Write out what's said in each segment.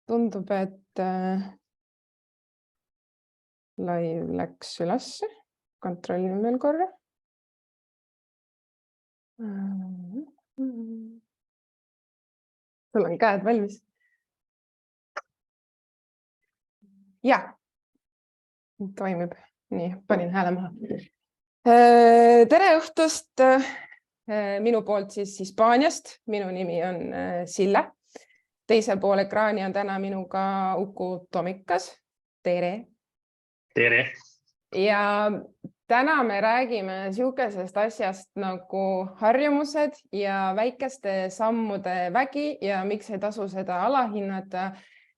Tundub, et live läks ülesse. Kontrollin veel korra. Sul on käed valmis? Ja, toimib. Nii, panin hääle maha. Tere õhtust minu poolt siis Hispaaniast. Minu nimi on Sille. Teisel pool ekraani on täna minuga Uku Tomikas. Tere! Tere! Ja täna me räägime siukesest asjast nagu harjumused ja väikeste sammude vägi ja miks ei tasu seda alahinnata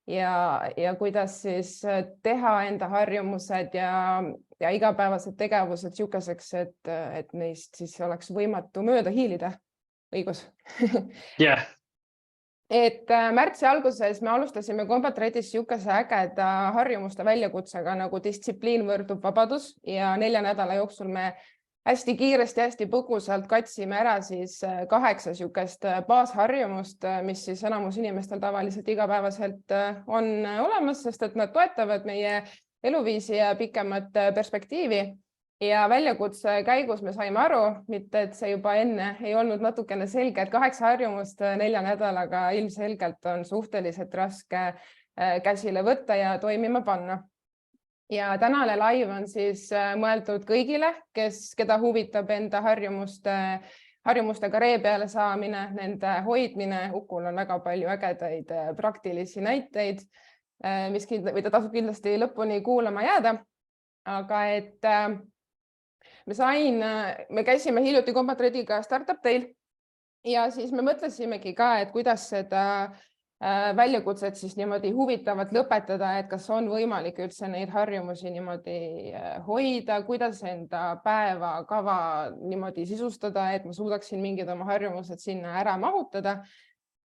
ja kuidas siis teha enda harjumused ja igapäevased tegevused siukeseks, et neist siis oleks võimatu mööda hiilida. Õigus? Yeah. Et märtsi alguses me alustasime Combat-Redis siukese ägeda harjumuste väljakutsega nagu distsipliin võrdub vabadus ja 4 nädala jooksul me hästi kiiresti, hästi põgusalt katsime ära siis 8 siukest baasharjumust, mis siis enamus inimestel tavaliselt igapäevaselt on olemas, sest et nad toetavad meie eluviisi ja pikemat perspektiivi. Ja väljakutse käigus me saime aru, mitte et see juba enne ei olnud natukene selge, et 8 harjumust 4 nädalaga ilmselgelt on suhteliselt raske käsile võtta ja toimima panna. Ja tänane live on siis mõeldud kõigile, keda huvitab enda harjumustega ree peale saamine, nende hoidmine. Ukul on väga palju ägedaid praktilisi näiteid, mida tasub kindlasti lõpuni kuulama jääda. Aga et me käisime hiljuti Combat-Rediga Startup Dail ja siis me mõtlesimegi ka, et kuidas seda väljakutset siis niimoodi huvitavalt lõpetada, et kas on võimalik üldse neid harjumusi niimoodi hoida, kuidas enda päevakava niimoodi sisustada, et ma suudaksin mingid oma harjumused sinna ära mahutada.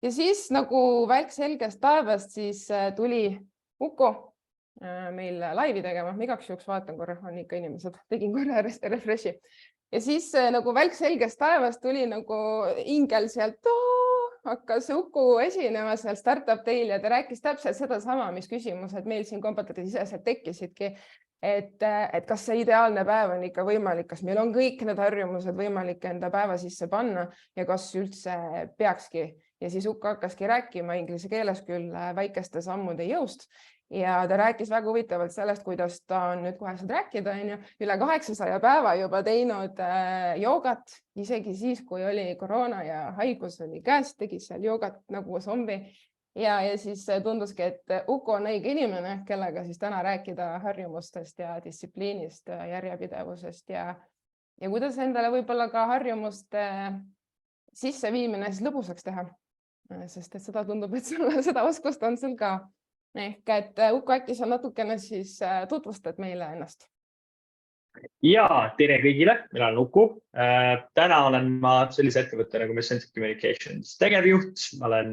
Ja siis nagu välk selgest taevast siis tuli Uku meil laivi tegema. Igaks juhuks vaatan korra, on ikka inimesed. Tegin korra refreshi. Ja siis nagu välk selgest taevast tuli nagu ingel sealt, hakkas Uku esinema seal Startup Dail ja ta rääkis täpselt seda sama, mis küsimused meil siin Combat-Redi siseselt tekkisidki. Et kas see ideaalne päev on ikka võimalik, kas meil on kõik need harjumused võimalik enda päeva sisse panna ja kas üldse peakski. Ja siis Uku hakkaski rääkima inglise keeles küll väikeste sammude jõust. Ja ta rääkis väga huvitavalt sellest, kuidas ta on nüüd kohe saad rääkida, üle 800 päeva juba teinud joogat, isegi siis, kui oli koroona ja haigus oli käes, tegi seal joogat nagu zombi. Ja siis tunduski, et Uku on õige inimene, kellega siis täna rääkida harjumustest ja distsipliinist, järjepidevusest ja kuidas endale võib-olla ka harjumuste sisseviimine siis lõbusaks teha. Sest et seda tundub, et seda oskust on sul ka. Ehk et Uku äkki sa natukene siis tutvustad meile ennast. Ja, tere kõigile, mina olen Uku. Täna olen ma sellise ettevõtte nagu Messenger Communications tegevjuht. Ma olen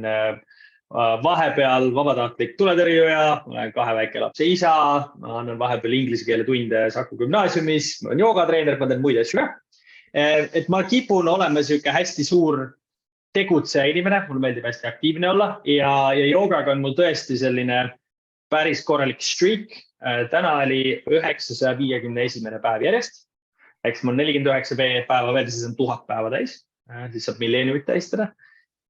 vahepeal vabatahtlik tuletõrjuja, ma olen 2 väikelapse isa, ma annan vahepeal inglise keele tunde Saku gümnaasiumis, ma olen joogatreener, ma teen muid asju. Et ma kipun olema selline hästi suur tegutseja inimene, mul meeldib hästi aktiivne olla ja joogaga on mul tõesti selline päris korralik streak. Täna oli 951. päev järjest. Eks mul 49 päeva veel, siis on 1000 päeva täis. Siis saab milleeniumit tähistada.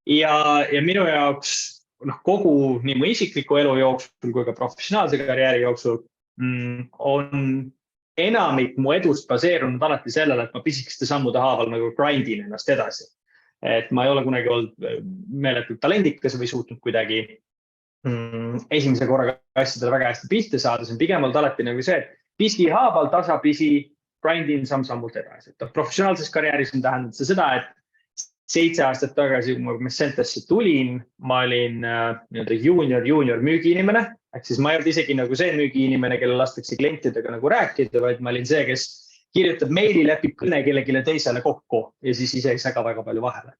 Ja minu jaoks kogu nii mu isikliku elu jooksul kui ka professionaalse karjääri jooksul on enamik mu edust baseerunud alati sellele, et ma pisikeste sammude haaval nagu grindin ennast edasi. Et ma ei ole kunagi olnud meeletult talendikas või suutnud kuidagi esimese korraga asjadele väga hästi pihta saada. See on pigem olnud alati nagu see, et piski haaval tasapisi grindin samm-sammult edasi. Professionaalses karjääris on tähendanud see seda, et 7 aastat tagasi, kui ma Messentesse tulin, ma olin junior müügiinimene. Ehk siis ma ei olnud isegi nagu see müügiinimene, kelle lastakse klientidega nagu rääkida, vaid ma olin see, kes kirjutab meili, lepib kõne kellelegi teisele kokku ja siis ise ei säga väga palju vahele.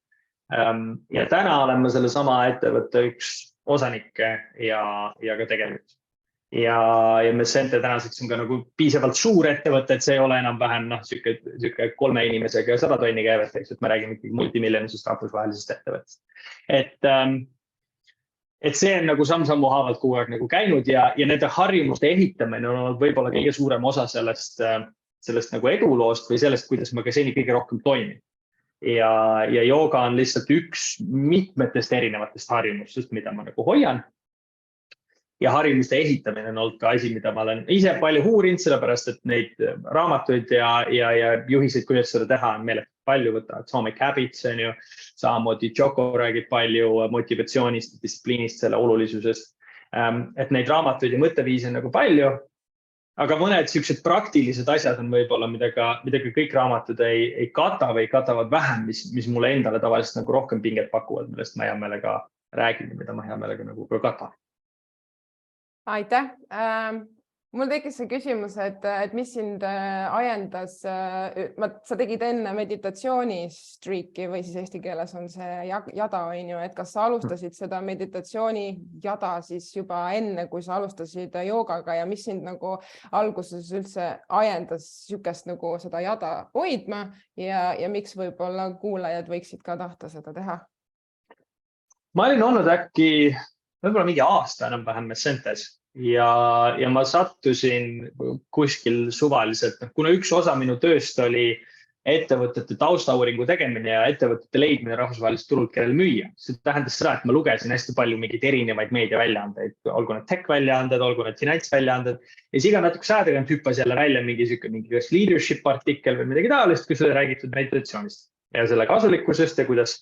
Ja täna olen ma selle sama ettevõtte üks osanikke ja ka tegevjuht. Ja Messente tänaseks on ka nagu piisavalt suur ettevõte, et see ei ole enam-vähem siuke 3 inimesega ja 100 tonni käivet, et me räägime multimiljonisest rahvusvahelisest ettevõttest. Et et see on nagu samm-sammu haavalt kogu aeg nagu käinud ja nende harjumuste ehitamine on olnud võib-olla kõige suurem osa sellest nagu eduloost või sellest, kuidas ma ka seni kõige rohkem toimin. Ja jooga on lihtsalt üks mitmetest erinevatest harjumustest, mida ma nagu hoian. Ja harjumuste ehitamine on olnud ka asi, mida ma olen ise palju uurinud, sellepärast et neid raamatuid ja juhiseid, kuidas seda teha, on meile palju võtta. Atomic Habits on ju, samamoodi Joko räägib palju motivatsioonist, distsipliinist, selle olulisusest. Et neid raamatuid ja mõtteviisi on nagu palju, aga mõned sellised praktilised asjad on võib-olla, mida ka kõik raamatud ei kata või katavad vähem, mis mulle endale tavaliselt nagu rohkem pinget pakuvad, millest ma hea meelega räägin, mida ma hea meelega nagu ka katan. Aitäh. Mul tekkis see küsimus, et mis sind ajendas, sa tegid enne meditatsiooni-streaki või siis eesti keeles on see jada, on ju, et kas sa alustasid seda meditatsiooni jada siis juba enne, kui sa alustasid joogaga ja mis sind nagu alguses üldse ajendas sükest nagu seda jada hoidma ja miks võib-olla kuulajad võiksid ka tahta seda teha? Ma olin olnud äkki võib-olla mingi aasta enam-vähem Essentes ja ma sattusin kuskil suvaliselt, kuna üks osa minu tööst oli ettevõtete taustauuringu tegemine ja ettevõtete leidmine rahvusvahelist turult, kellel müüa. See tähendas seda, et ma lugesin hästi palju mingeid erinevaid meediaväljaandeid, olgu need tech-väljaanded, olgu need finantsväljaanded ja siis iga natuke aeg hüppas jälle välja mingi leadership artikkel või midagi taolist, kus oli räägitud meditatsioonist ja selle kasulikkusest ja kuidas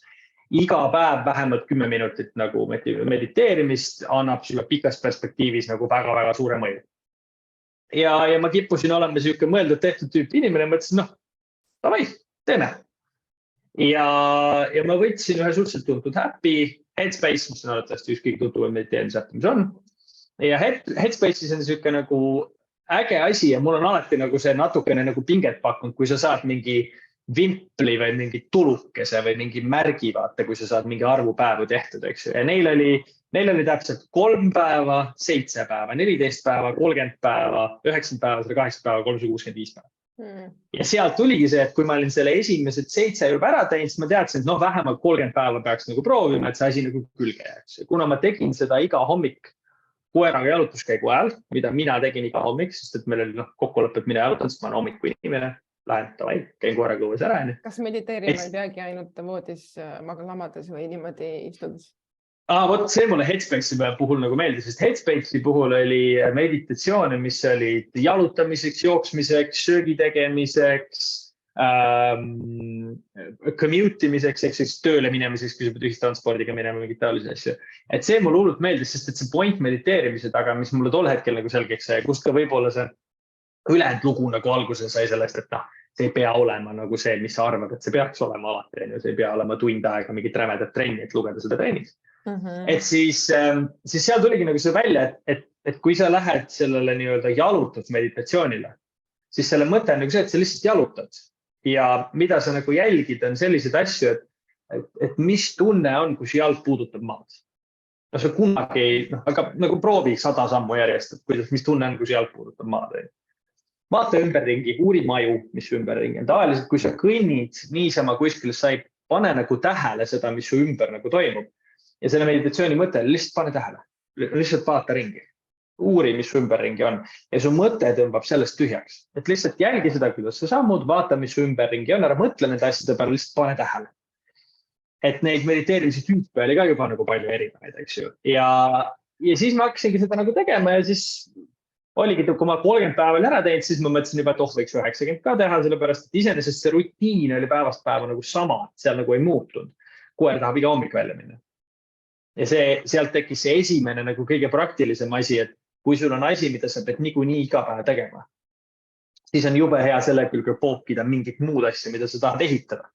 iga päev vähemalt 10 minutit nagu mediteerimist annab sulle pikas perspektiivis nagu väga-väga suure mõju. Ja ma kippusin olema selline mõeldud tehtud tüüpi inimene, mõtlesin, davai, teeme. Ja ma võtsin ühe suhteliselt tuntud äppi, Headspace, mis on arvatavasti üks kõige tuntuvam mediteerimisäpp, mis on. Ja Headspace'is on selline nagu äge asi ja mul on alati nagu see natukene nagu pinget pakkunud, kui sa saad mingi vimpli või mingi tulukese või mingi märgi, vaata, kui sa saad mingi arvu päevu tehtud, eks ju. Ja neil oli täpselt 3 päeva, 7 päeva, 14 päeva, 30 päeva, 90 päeva, 108 päeva, 365 päeva. Ja sealt tuligi see, et kui ma olin selle esimesed 7 juba ära teinud, siis ma teadsin, et vähemalt 30 päeva peaks nagu proovima, et see asi nagu külge jääks. Kuna ma tegin seda iga hommik koeraga jalutuskäigu ajal, mida mina tegin iga hommik, sest et meil oli kokkulepped mina jalutan, sest ma olen hommikuine inimene. Lähen, käin koeraga õues ära. Kas mediteerima ei peagi ainult voodis lamades või niimoodi istudes? Vot see mulle Headspace'i puhul nagu meeldis, sest Headspace'i puhul oli meditatsioone, mis olid jalutamiseks, jooksmiseks, söögi tegemiseks, commute imiseks, ehk siis tööle minemiseks, kui sa pead ühistranspordiga minema mingit taolisi asju. Et see mulle hullult meeldis, sest et see point mediteerimise taga, mis mulle tol hetkel nagu selgeks sai, kust ka võib-olla see ülejäänud lugu nagu alguses sai sellest, et see ei pea olema nagu see, mis sa arvad, et see peaks olema alati, see ei pea olema tund aega mingit rämedat trenni, et lugeda seda trennis. Et siis seal tuligi nagu see välja, et kui sa lähed sellele nii-öelda jalutad meditatsioonile, siis selle mõte on nagu see, et sa lihtsalt jalutad ja mida sa nagu jälgid on sellised asju, et mis tunne on, kui su jalg puudutab maad. No sa kunagi, aga nagu proovi 100 sammu järjest, et mis tunne on, kui su jalg puudutab maad. Vaata ümberringi, uuri maju, mis ümberringi on. Tavaliselt, kui sa kõnnid niisama kuskil, sa ei pane nagu tähele seda, mis su ümber nagu toimub. Ja selle meditatsiooni mõte on lihtsalt pane tähele. Lihtsalt vaata ringi. Uuri, mis su ümberringi on. Ja su mõte tõmbab sellest tühjaks. Et lihtsalt jälgi seda, kuidas sa sammud, vaata, mis su ümberringi on. Ära mõtle nende asjade peale, lihtsalt pane tähele. Et neid mediteerimise tüüpe oli ka juba nagu palju erinevaid, eks ju. Ja siis ma hakkasingi seda nagu tegema ja siis oligi, kui ma 30 päeval ära teinud, siis ma mõtlesin juba, et võiks 90 ka teha, sellepärast, et iseenesest see rutiin oli päevast päeva nagu sama, seal nagu ei muutunud. Koer tahab iga hommik välja minna. Ja sealt tekkis see esimene nagu kõige praktilisem asi, et kui sul on asi, mida sa pead niikuinii iga päev tegema, siis on jube hea selle külge pookida mingit muud asja, mida sa tahad ehitada.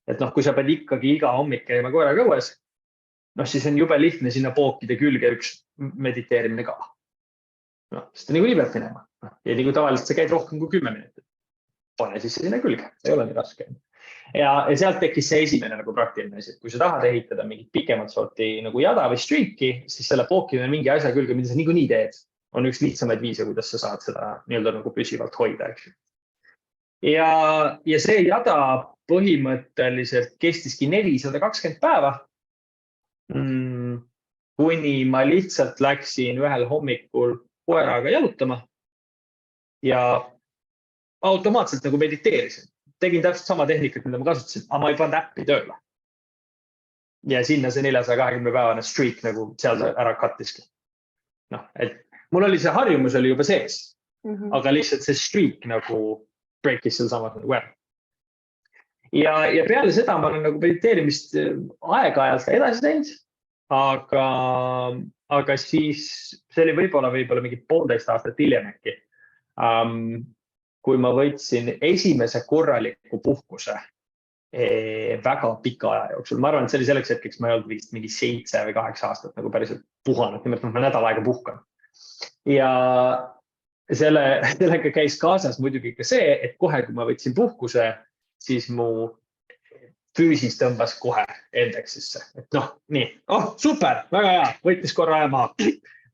Et kui sa pead ikkagi iga hommik käima koeraga õues, siis on jube lihtne sinna pookida külge üks mediteerimine ka. Sest ta niikuinii peab minema. Ja nii kui tavaliselt sa käid rohkem kui 10 minutit. Pane siis sinna külge, ei ole nii raske. Ja sealt tekkis see esimene nagu praktiline asi, et kui sa tahad ehitada mingit pikemat sorti nagu jada või streaki, siis selle pookimine mingi asja külge, mida sa niikuinii teed, on üks lihtsamaid viise, kuidas sa saad seda nii-öelda nagu püsivalt hoida. Ja see jada põhimõtteliselt kestiski 420 päeva. kuni ma lihtsalt läksin ühel hommikul koeraga jalutama ja automaatselt nagu mediteerisin. Tegin täpselt sama tehnikat, mida ma kasutasin, aga ma ei pannud äppi tööle. Ja sinna see 420-päevane streak nagu seal ära kattiski. Noh, et mul oli see harjumus oli juba sees, aga lihtsalt see streak nagu breakis seal samas nagu ära. Ja peale seda ma olen nagu mediteerimist aeg-ajalt edasi teinud, aga siis see oli võib-olla mingi 1,5 aastat hiljem äkki, kui ma võtsin esimese korraliku puhkuse väga pika aja jooksul. Ma arvan, et see oli selleks hetkeks, ma ei olnud vist mingi 7 või 8 aastat nagu päriselt puhanud, nimelt ma nädal aega puhkan. Ja sellega käis kaasas muidugi ka see, et kohe, kui ma võtsin puhkuse, siis mu füüsis tõmbas kohe indeksisse. Et noh, nii, super, väga hea, võttis korra aja maha.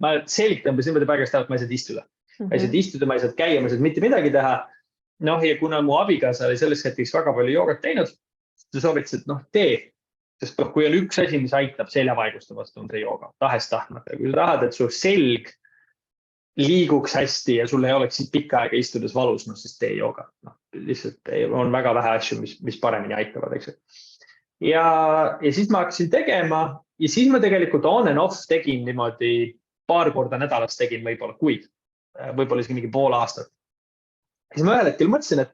Ma selg tõmbas niimoodi päigast ära, et ma ei saanud istuda. Ma ei saanud istuda, ma ei saanud käia, ma ei saanud mitte midagi teha. Noh, ja kuna mu abigaasa oli selles hetkeks väga palju joogat teinud, ta soovitas, et tee. Sest kui on üks asi, mis aitab seljavaiguste vastu, on see jooga, tahes tahtmata. Kui sa tahad, et su selg liiguks hästi ja sul ei oleks pikka aega istudes valus, siis tee jooga. Lihtsalt on väga vähe asju, mis paremini aitavad, eks. Ja siis ma hakkasin tegema ja siis ma tegelikult on and off tegin niimoodi 2 korda nädalas tegin võib-olla kuid, võib-olla isegi mingi 0,5 aastat. Siis ma ühel hetkel mõtlesin, et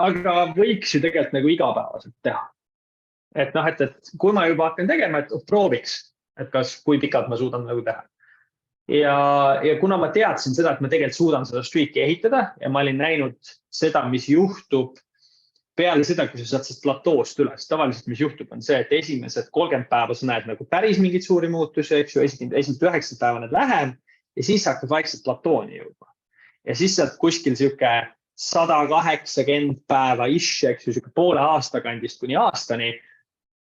aga võiks ju tegelikult nagu igapäevaselt teha. Et kui ma juba hakkan tegema, et prooviks, et kui pikalt ma suudan nagu teha. Ja kuna ma teadsin seda, et ma tegelikult suudan seda streaki ehitada ja ma olin näinud seda, mis juhtub peale seda, kui sa saad sellest platoost üles. Tavaliselt, mis juhtub, on see, et esimesed 30 päeva sa näed nagu päris mingid suuri muutusi, eks ju, esimesed 9 päeva need vähem ja siis hakkad vaikselt platooni jõudma. Ja siis saad kuskil siuke 180 päeva ish, eks ju, siuke 0,5 aasta kandist kuni aastani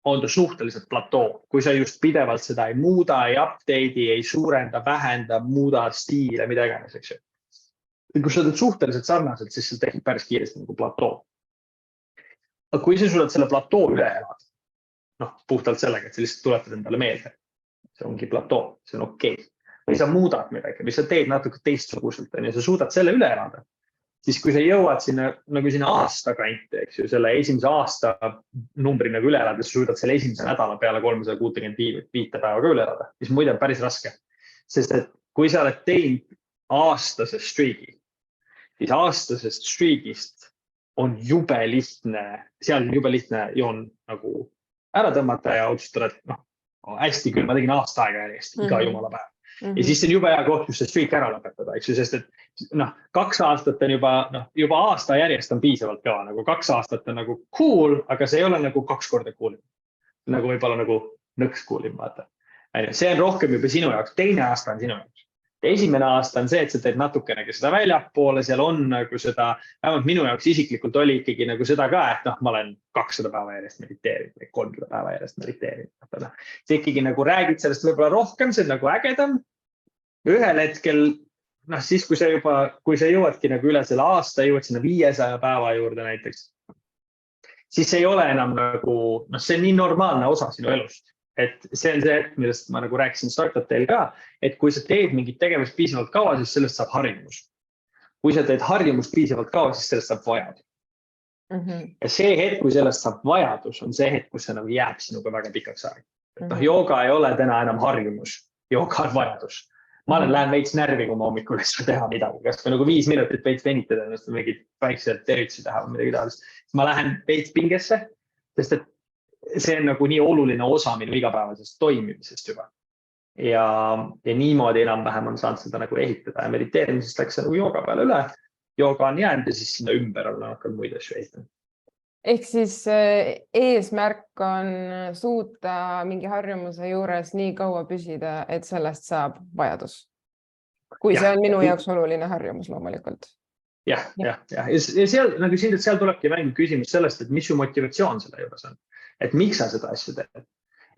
on ta suhteliselt platoo. Kui sa just pidevalt seda ei muuda, ei update'i, ei suurenda, vähenda, muuda stiile, mida iganes, eks ju. Kui sa teed suhteliselt sarnaselt, siis seal tekib päris kiiresti nagu platoo. Aga kui sa suudad selle platoo üle elada, puhtalt sellega, et sa lihtsalt tuletad endale meelde, see ongi platoo, see on okei. Või sa muudad midagi, või sa teed natuke teistsuguselt ja sa suudad selle üle elada, siis kui sa jõuad sinna aasta kanti, eks ju, selle esimese aasta numbri nagu üle elada, sa suudad selle esimese nädala peale 365 päeva ka üle elada, mis muide on päris raske. Sest et kui sa oled teinud aastasest streagi, siis aastasest streagist on jube lihtne, seal on jube lihtne joon nagu ära tõmmata ja otsustada, et hästi küll, ma tegin aasta aega järjest, iga jumala päev. Ja siis see on jube hea koht, kus see streak ära lõpetada, eks ju, sest et 2 aastat on juba aasta järjest on piisavalt kõva, nagu 2 aastat on nagu cool, aga see ei ole nagu 2 korda cool. Nagu võib-olla nagu nõks cool, vaata. See on rohkem juba sinu jaoks, teine aasta on sinu jaoks. Esimene aasta on see, et sa teed natukenegi seda väljapoole, seal on nagu seda, vähemalt minu jaoks isiklikult oli ikkagi nagu seda ka, et ma olen 200 päeva järjest mediteerinud, 300 päeva järjest mediteerinud. See ikkagi nagu räägid sellest võib-olla rohkem, see on nagu ägedam. Ühel hetkel, siis kui sa jõuadki nagu üle selle aasta, jõuad sinna 500 päeva juurde näiteks, siis see ei ole enam nagu, see on nii normaalne osa sinu elust. Et see on see, millest ma nagu rääkisin Startup Teil ka, et kui sa teed mingit tegevust piisavalt kaua, siis sellest saab harjumus. Kui sa teed harjumust piisavalt kaua, siis sellest saab vajadus. Ja see hetk, kui sellest saab vajadus, on see hetk, kus see nagu jääb sinuga väga pikaks aeg. Jooga ei ole täna enam harjumus, jooga on vajadus. Ma lähen veits närvi, kui ma hommikul ei saa teha midagi, kas või nagu 5 minutit veits venitada, ennast mingid väiksed tervitusi teha või midagi taolist. Ma lähen veits pingesse, sest et see on nagu nii oluline osa minu igapäevasest toimimisest juba. Ja niimoodi enam-vähem on saanud seda nagu ehitada ja mediteerimisest läks see nagu jooga peale üle. Jooga on jäänud ja siis sinna ümber on hakanud muid asju ehitama. Ehk siis eesmärk on suuta mingi harjumuse juures nii kaua püsida, et sellest saab vajadus. Kui see on minu jaoks oluline harjumus loomulikult. Ja seal, nagu siin, et seal tulebki mängu küsimus sellest, et mis su motivatsioon selle juures on. Et miks sa seda asju teed?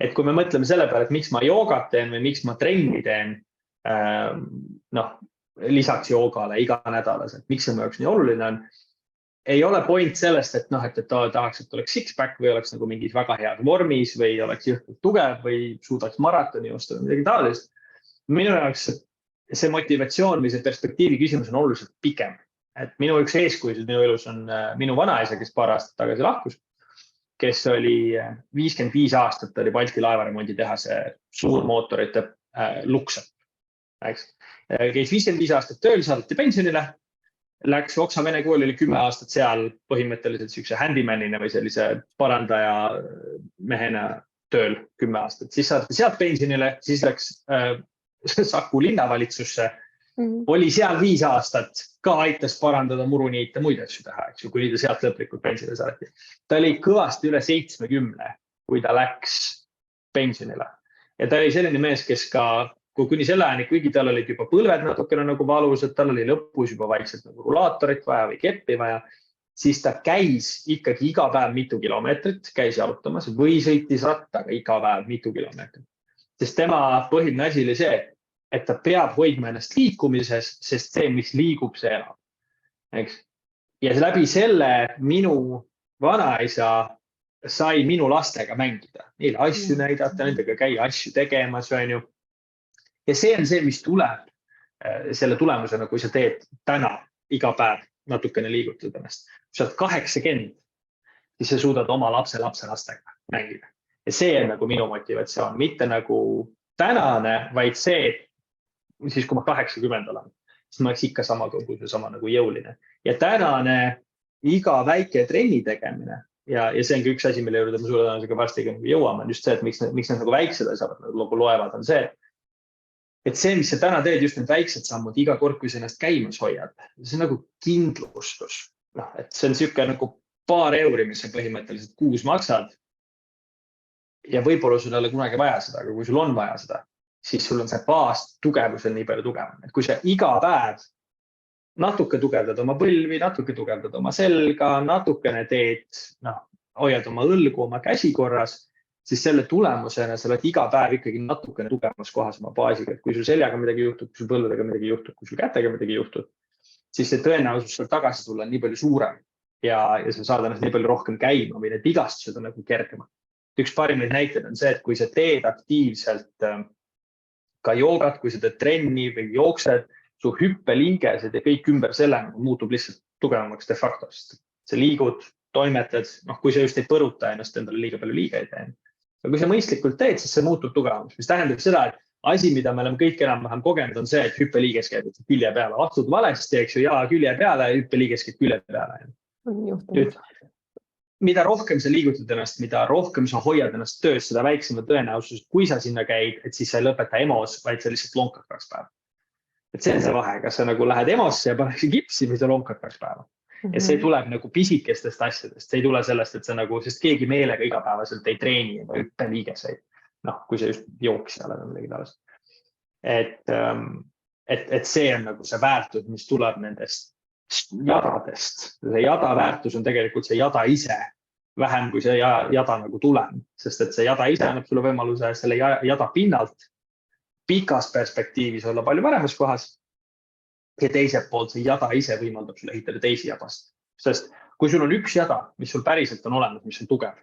Et kui me mõtleme selle peale, et miks ma joogat teen või miks ma trenni teen, lisaks joogale iga nädalas, et miks see mu jaoks nii oluline on, ei ole point sellest, et noh, et tahaks, et oleks six-pack või oleks nagu mingis väga heas vormis või oleks jõhkult tugev või suudaks maratoni joosta või midagi taolist. Minu jaoks see motivatsioon või see perspektiivi küsimus on oluliselt pikem. Et minu üks eeskujusid minu elus on minu vanaisa, kes paar aastat tagasi lahkus, kes oli 55 aastat, oli Balti laevaremondi tehase suurmootorite lukse. Käis 55 aastat tööl, saadeti pensionile. Läks Oksa Vene kooli, oli 10 aastat seal põhimõtteliselt siukse handymanina või sellise parandaja mehena tööl 10 aastat. Siis saadeti sealt pensionile, siis läks Saku linnavalitsusse, oli seal 5 aastat, ka aitas parandada muruniite, muid asju teha, eks ju, kuni ta sealt lõplikult pensionile saadeti. Ta oli kõvasti üle 70, kui ta läks pensionile. Ja ta oli selline mees, kes ka kuni selle ajani, kuigi tal olid juba põlved natukene nagu valusad, tal oli lõpus juba vaikselt nagu rulaatorit vaja või keppi vaja, siis ta käis ikkagi iga päev mitu kilomeetrit, käis jalutamas või sõitis rattaga iga päev mitu kilomeetrit. Sest tema põhiline asi oli see, et ta peab hoidma ennast liikumises, sest see, mis liigub, see elab. Eks? Ja läbi selle minu vanaisa sai minu lastega mängida, neile asju näidata, nendega käia asju tegemas, on ju. Ja see on see, mis tuleb selle tulemusena, kui sa teed täna iga päev natukene liigutad ennast. Kui sa oled 80, siis sa suudad oma lapselastega mängida. Ja see on nagu minu motivatsioon, mitte nagu tänane, vaid see, siis kui ma 80 olen, siis ma oleks ikka sama kõgus ja sama nagu jõuline. Ja tänane iga väike trenni tegemine, ja see on üks asi, mille juurde ma sulle tõenäoliselt varsti jõuame, on just see, et miks need nagu väiksed asjad nagu loevad, on see, et see, mis sa täna teed, just need väiksed sammud, iga kord, kui sa ennast käimas hoiad, see on nagu kindlustus. No, et see on siuke nagu paar euri, mis sa põhimõtteliselt kuus maksad. Ja võib-olla sul ei ole kunagi vaja seda, aga kui sul on vaja seda, siis sul on see baas tugevus on nii palju tugevam. Et kui sa iga päev natuke tugevdad oma põlvi, natuke tugevdad oma selga, natukene teed, hoiad oma õlgu, oma käsi korras, siis selle tulemusena sa oled iga päev ikkagi natukene tugevamas kohas oma baasiga. Et kui sul seljaga midagi juhtub, kui sul põlvedega midagi juhtub, kui sul kätega midagi juhtub, siis see tõenäosus seal tagasi tulla on nii palju suurem ja sa saad ennast nii palju rohkem käima või need vigastused on nagu kergemad. Üks parimaid näiteid on see, et kui sa teed aktiivselt ka joogat, kui sa teed trenni või jooksed, su hüppelingesed ja kõik ümber selle muutub lihtsalt tugevamaks de facto. Sa liigud, toimetad, kui sa just ei põruta ennast endale liiga palju liiga ei tee. Ja kui sa mõistlikult teed, siis see muutub tugevamaks, mis tähendab seda, et asi, mida me oleme kõik enam-vähem kogenud, on see, et hüppeliiges käib külje peale. Astud valesti, eks ju, ja külje peale ja hüppeliiges käib külje peale. Nüüd, mida rohkem sa liigutad ennast, mida rohkem sa hoiad ennast töös, seda väiksema tõenäosus, kui sa sinna käid, et siis sa ei lõpeta EMO-s, vaid sa lihtsalt lonkad 2 päeva. Et see on see vahe, kas sa nagu lähed EMO-sse ja paneks kipsi või sa lonkad 2 päeva. Ja see tuleb nagu pisikestest asjadest, see ei tule sellest, et sa nagu, sest keegi meelega igapäevaselt ei treeni ja hüppeliigeseid. Kui sa just jooksja oled midagi taolist. Et see on nagu see väärtus, mis tuleb nendest jadadest. See jada väärtus on tegelikult see jada ise vähem kui see jada nagu tulem, sest et see jada ise annab sulle võimaluse selle jada pinnalt pikas perspektiivis olla palju paremas kohas. Ja teiselt poolt see jada ise võimaldab sulle ehitada teisi jadast. Sest kui sul on üks jada, mis sul päriselt on olemas, mis on tugev,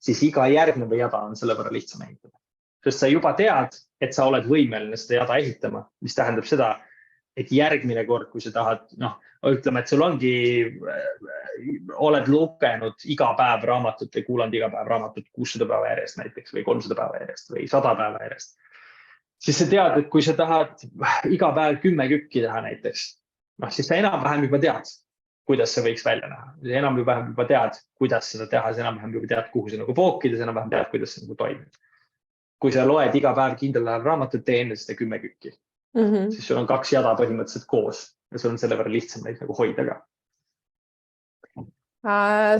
siis iga järgneva jada on selle võrra lihtsam ehitada. Sest sa juba tead, et sa oled võimeline seda jada ehitama, mis tähendab seda, et järgmine kord, kui sa tahad, ütleme, et sul ongi, oled lugenud iga päev raamatut või kuulanud iga päev raamatut 600 päeva järjest näiteks või 300 päeva järjest või 100 päeva järjest. Siis sa tead, et kui sa tahad iga päev 10 kükki teha näiteks, siis sa enam-vähem juba tead, kuidas see võiks välja näha. Enam-vähem juba tead, kuidas seda teha, sa enam-vähem juba tead, kuhu sa nagu pookida, sa enam-vähem tead, kuidas see nagu toimib. Kui sa loed iga päev kindlal ajal raamatut, tee enne seda 10 kükki, siis sul on 2 jada põhimõtteliselt koos ja sul on selle võrra lihtsam neid nagu hoida ka.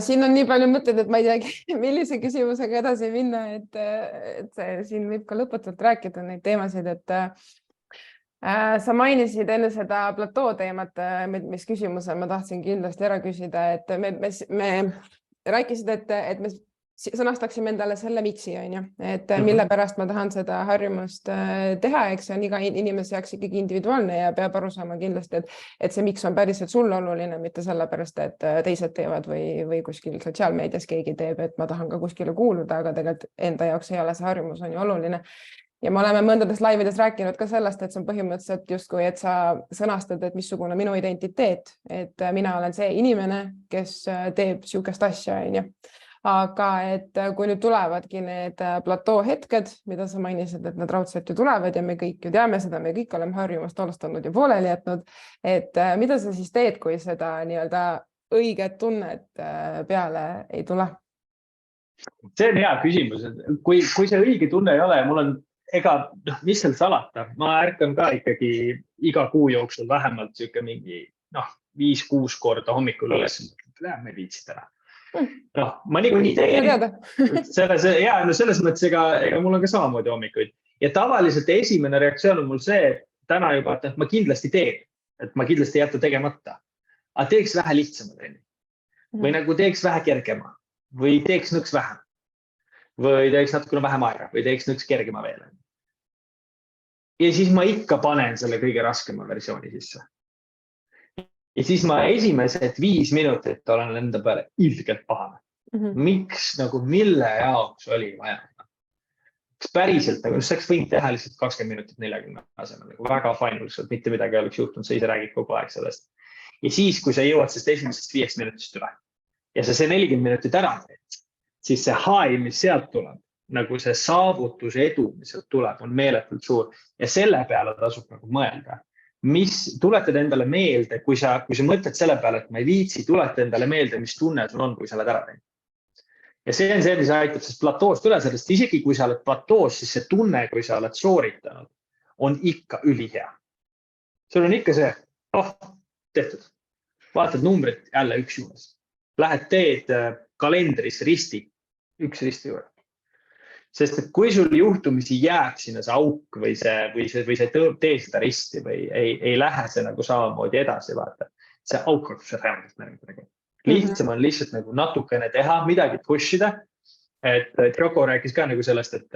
Siin on nii palju mõtted, et ma ei teagi, millise küsimusega edasi minna, et siin võib ka lõputult rääkida neid teemasid, et sa mainisid enne seda platoo teemat, mis küsimuse ma tahtsin kindlasti ära küsida, et me rääkisid, et me sõnastaksime endale selle miksi, on ju, et mille pärast ma tahan seda harjumust teha, eks see on iga inimese jaoks ikkagi individuaalne ja peab aru saama kindlasti, et see miks on päriselt sulle oluline, mitte sellepärast, et teised teevad või kuskil sotsiaalmeedias keegi teeb, et ma tahan ka kuskile kuuluda, aga tegelikult enda jaoks ei ole see harjumus on ju oluline. Ja me oleme mõndades laivides rääkinud ka sellest, et see on põhimõtteliselt justkui, et sa sõnastad, et missugune minu identiteet, et mina olen see inimene, kes teeb sihukest asja, on ju. Aga et kui nüüd tulevadki need platoo hetked, mida sa mainisid, et need raudselt ju tulevad ja me kõik ju teame seda, me kõik oleme harjumust alustanud ja pooleli jätnud, et mida sa siis teed, kui seda nii-öelda õiget tunnet peale ei tule? See on hea küsimus, kui see õige tunne ei ole, mul on mis seal salata, ma ärkan ka ikkagi iga kuu jooksul vähemalt mingi 5-6 korda hommikul üles, me ei viitsi täna. Ma niikuinii teen. Selles mõttes ega mul on ka samamoodi hommikuid. Ja tavaliselt esimene reaktsioon on mul see, et täna juba, et ma kindlasti teen, et ma kindlasti ei jäta tegemata. Aga teeks vähe lihtsama trenni. Või nagu teeks vähe kergema. Või teeks nõks vähem. Või teeks natukene vähem aega. Või teeks nõks kergema veel. Ja siis ma ikka panen selle kõige raskema versiooni sisse. Ja siis ma esimesed 5 minutit olen enda peale ilgelt pahane. Miks, mille jaoks oli vaja? Kas päriselt, see oleks võinud teha lihtsalt 20 minutit 40 asemel, väga fine, mitte midagi oleks juhtunud, sa ise räägid kogu aeg sellest. Ja siis, kui sa jõuad sest esimesest 5 minutist üle ja sa see 40 minutit ära teed, siis see high, mis sealt tuleb, nagu see saavutuse edu, mis sealt tuleb, on meeletult suur ja selle peale tasub mõelda. Tuletad endale meelde, kui sa mõtled selle peale, et ma ei viitsi, tuletad endale meelde, mis tunne sul on, kui sa oled ära teinud. Ja see on see, mis aitab sest platoost üle, sellest isegi kui sa oled platoos, siis see tunne, kui sa oled sooritanud, on ikka ülihea. Sul on ikka see, tehtud. Vaatad numbrit jälle 1 juures. Lähed teed kalendris risti, 1 risti juurde. Sest et kui sul juhtumisi jääb sinna see auk või see tee seda risti või ei lähe see nagu samamoodi edasi, vaata. See auk hakkab see räämalt. Lihtsam on lihtsalt nagu natukene teha, midagi pushida. Et Joko rääkis ka nagu sellest, et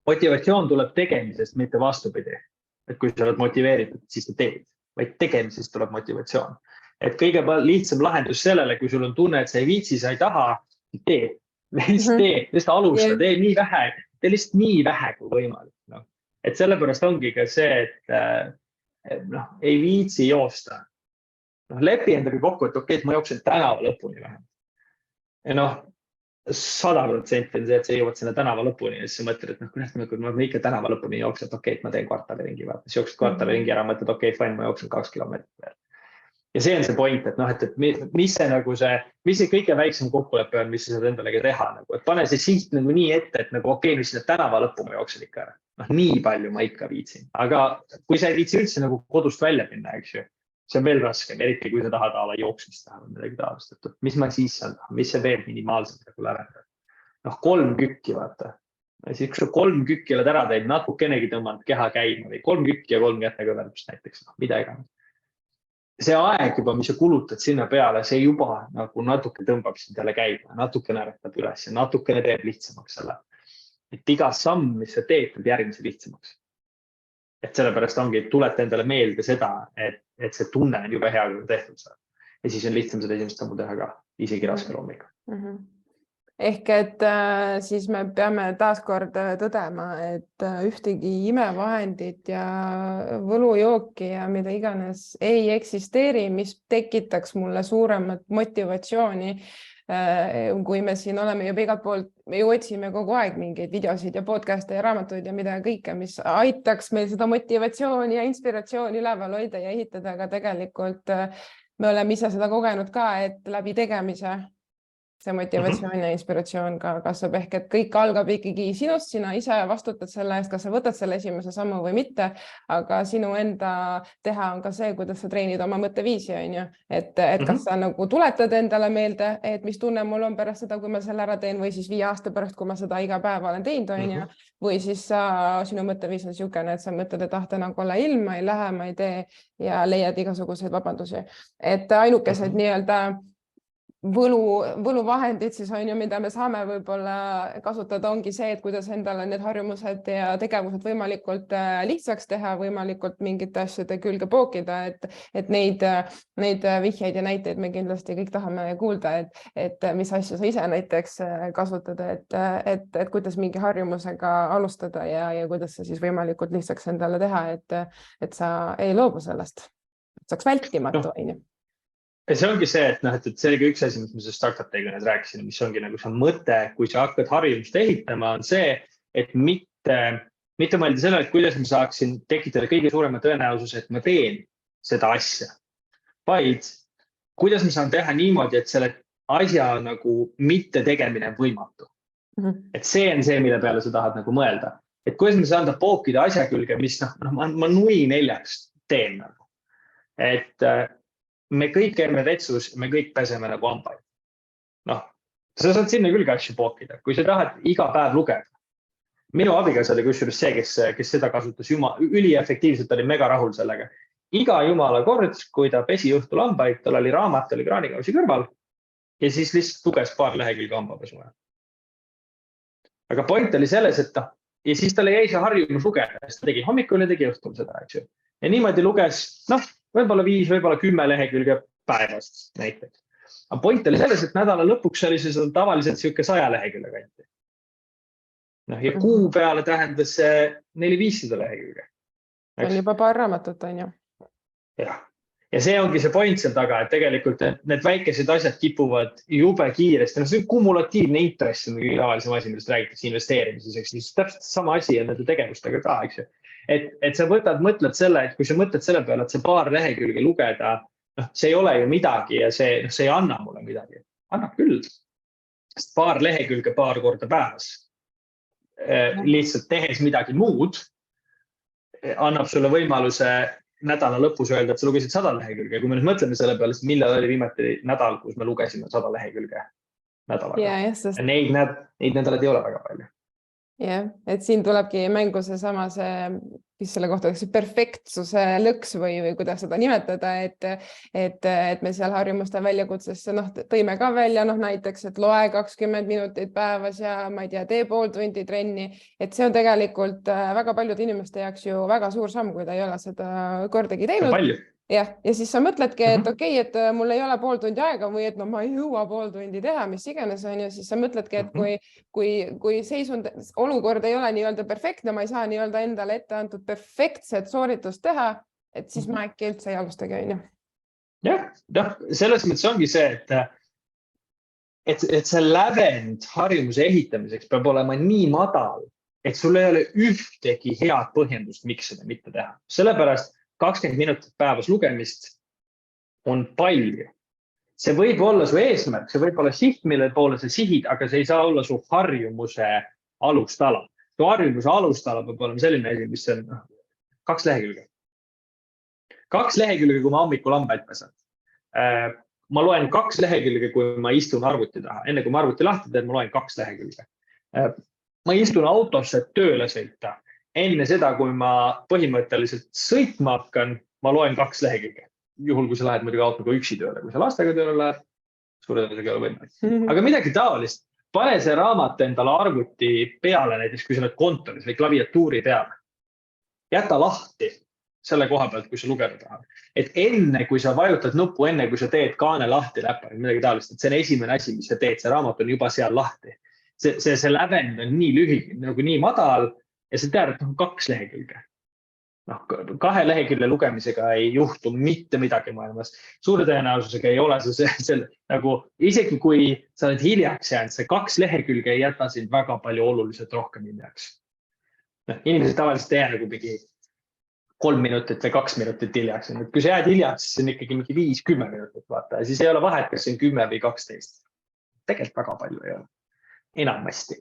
motivatsioon tuleb tegemisest, mitte vastupidi. Et kui sa oled motiveeritud, siis sa teed. Vaid tegemisest tuleb motivatsioon. Et kõige lihtsam lahendus sellele, kui sul on tunne, et sa ei viitsi, sa ei taha, tee. Lihtsalt alusta, tee lihtsalt nii vähe kui võimalik. Et sellepärast ongi ka see, et ei viitsi joosta. Lepi endaga kokku, et okei, et ma jooksen tänava lõpuni vähem. Ja 100% on see, et sa jõuad sinna tänava lõpuni ja siis sa mõtled, et kui ma ikka tänava lõpuni jooksen, et okei, et ma teen kvartali ringi. Siis jooksed kvartali ringi ära, mõtled, okei, fine, ma jooksen 2 kilomeetrit veel. Ja see on see point, et mis see kõige väiksem kokkulepe on, mis sa saad endalegi teha. Et pane see siht nii ette, et okei, mis sinna tänava lõppu ma jooksen ikka ära. Nii palju ma ikka viitsin. Aga kui sa ei viitsi üldse kodust välja minna, eks ju, see on veel raskem, eriti kui sa tahad ala jooksmist teha või midagi taolist. Mis ma siis saan teha, mis see veel minimaalselt lähendab? 3 kükki, vaata. Siis kui sa 3 kükki oled ära teid, natukenegi tõmmanud keha käima või 3 kükki ja 3 kätekõverust näiteks, mida iganes. See aeg juba, mis sa kulutad sinna peale, see juba natuke tõmbab sind jälle käima, natukene äretab üles ja natukene teeb lihtsamaks selle. Et iga samm, mis sa teed, teeb järgmise lihtsamaks. Et sellepärast ongi, et tulete endale meelde seda, et see tunne on juba hea, kui tehtud seda. Ja siis on lihtsam seda esimest sammu teha ka, isegi raske hommikul. Ehk et siis me peame taaskord tõdema, et ühtegi imevahendit ja võlujooki ja mida iganes ei eksisteeri, mis tekitaks mulle suuremat motivatsiooni. Kui me siin oleme juba igalt poolt, me ju otsime kogu aeg mingeid videosid ja podcast'e ja raamatuid ja mida kõike, mis aitaks meil seda motivatsiooni ja inspiratsiooni üleval hoida ja ehitada, aga tegelikult me oleme ise seda kogenud ka, et läbi tegemise see motivatsioon ja inspiratsioon ka kasvab, ehk et kõik algab ikkagi sinust, sina ise vastutad selle eest, kas sa võtad selle esimese sammu või mitte, aga sinu enda teha on ka see, kuidas sa treenid oma mõtteviisi, on ju, et kas sa nagu tuletad endale meelde, et mis tunne mul on pärast seda, kui ma selle ära teen, või siis 5 aasta pärast, kui ma seda iga päev olen teinud, on ju, või siis sinu mõtteviis on niisugune, et sa mõtled, et täna pole ilma, ei lähe, ma ei tee ja leiad igasuguseid vabandusi, et ainukesed nii-öelda võluvahendid siis on ju, mida me saame võib-olla kasutada, ongi see, et kuidas endale need harjumused ja tegevused võimalikult lihtsaks teha, võimalikult mingite asjade külge pookida, et neid vihjeid ja näiteid me kindlasti kõik tahame kuulda, et mis asju sa ise näiteks kasutada, et kuidas mingi harjumusega alustada ja kuidas see siis võimalikult lihtsaks endale teha, et sa ei loobu sellest, et saaks vältimatu, on ju. Ja see ongi see, et see oli ka üks asi, mis ma startup teiga nüüd rääkisin, mis ongi nagu see mõte, kui sa hakkad harjumust ehitama, on see, et mitte mõelda sellele, et kuidas ma saaksin tekitada kõige suurema tõenäosuse, et ma teen seda asja, vaid kuidas ma saan teha niimoodi, et selle asja nagu mitte tegemine on võimatu. Et see on see, mille peale sa tahad nagu mõelda. Et kuidas ma saan ta pookida asja külge, mis ma nui 4 teen nagu. Et me kõik käime vetsus ja me kõik peseme nagu hambaid. Sa saad sinna külge asju pookida, kui sa tahad iga päev lugeda. Minu abikaasa oli kusjuures see, kes seda kasutas üliefektiivselt, oli mega rahul sellega. Iga jumala kord, kui ta pesi õhtul hambaid, tal oli raamat, oli kraanikausi kõrval ja siis lihtsalt luges paar lehekülge hambapesu. Aga point oli selles, et ja siis talle jäi see harjumus lugeda, sest ta tegi hommikul ja tegi õhtul seda, eks ju. Ja niimoodi luges, võib-olla 5, võib-olla 10 lehekülge päevast näiteks. Aga point oli selles, et nädala lõpuks oli see tavaliselt siuke 100 lehekülge kanti. Ja kuu peale tähendas see 400-500 lehekülge. On juba paar raamatut, on ju. Jah. Ja see ongi see point seal taga, et tegelikult need väikesed asjad kipuvad jube kiiresti. See on kumulatiivne intress, on kõige tavalisem asi, millest räägitakse investeerimises. Siis täpselt sama asi on nende tegevustega ka, eks ju. Et sa mõtled selle, et kui sa mõtled selle peale, et see paar lehekülge lugeda, see ei ole ju midagi ja see ei anna mulle midagi. Annab küll. Sest paar lehekülge paar korda päevas. Lihtsalt tehes midagi muud, annab sulle võimaluse nädala lõpus öelda, et sa lugesid 100 lehekülge. Kui me nüüd mõtleme selle peale, siis millal oli viimati nädal, kus me lugesime 100 lehekülge nädalaga. Neid nädalad ei ole väga palju. Jah, et siin tulebki mängu seesama mis selle kohta perfektsuse lõks või kuidas seda nimetada, et me seal harjumuste väljakutsesse tõime ka välja näiteks, et loe 20 minutit päevas ja ma ei tea, tee pool tundi trenni, et see on tegelikult väga paljude inimeste jaoks ju väga suur samm, kui ta ei ole seda kordagi teinud. Ja siis sa mõtledki, et okei, et mul ei ole pool tundi aega või et ma ei jõua pool tundi teha, mis iganes on ja siis sa mõtledki, et kui olukord ei ole nii-öelda perfektne, ma ei saa nii-öelda endale ette antud perfektset sooritust teha, et siis ma äkki üldse ei alustagi, on ju. Jah, selles mõttes ongi see, et see lävend harjumuse ehitamiseks peab olema nii madal, et sul ei ole ühtegi head põhjendust, miks seda mitte teha. Sellepärast 20 minutit päevas lugemist on palju. See võib olla su eesmärk, see võib olla siht, mille poole sa sihid, aga see ei saa olla su harjumuse alustala. Su harjumuse alustala peab olema selline asi, mis on 2 lehekülge. 2 lehekülge, kui ma hommikul hambaid pesen. Ma loen 2 lehekülge, kui ma istun arvuti taha. Enne kui ma arvuti lahti teen, ma loen 2 lehekülge. Ma istun autosse tööle sõita. Enne seda, kui ma põhimõtteliselt sõitma hakkan, ma loen 2 lehekülge. Juhul, kui sa lähed muidugi autoga üksi tööle. Kui sa lastega tööle lähed, suure tõenäosusega ei ole võimalik. Aga midagi taolist. Pane see raamat endale arvuti peale, näiteks kui sa oled kontoris või klaviatuuri peale. Jäta lahti selle koha pealt, kui sa lugeda tahad. Et enne, kui sa vajutad nuppu, enne kui sa teed kaane lahti läppa, midagi taolist, et see on esimene asi, mis sa teed. See raamat on juba seal lahti. See lävend on nii lühike, nagu nii madal. Ja sa tead, et 2 lehekülge. 2 lehekülje lugemisega ei juhtu mitte midagi maailmas. Suure tõenäosusega ei ole see nagu, isegi kui sa oled hiljaks jäänud, see 2 lehekülge ei jäta sind väga palju oluliselt rohkem hiljaks. Inimesed tavaliselt ei jää nagu mingi 3 minutit või 2 minutit hiljaks. Kui sa jääd hiljaks, siis on ikkagi mingi 5-10 minutit vaata. Ja siis ei ole vahet, kas see on 10 või 12. Tegelikult väga palju ei ole. Enamasti.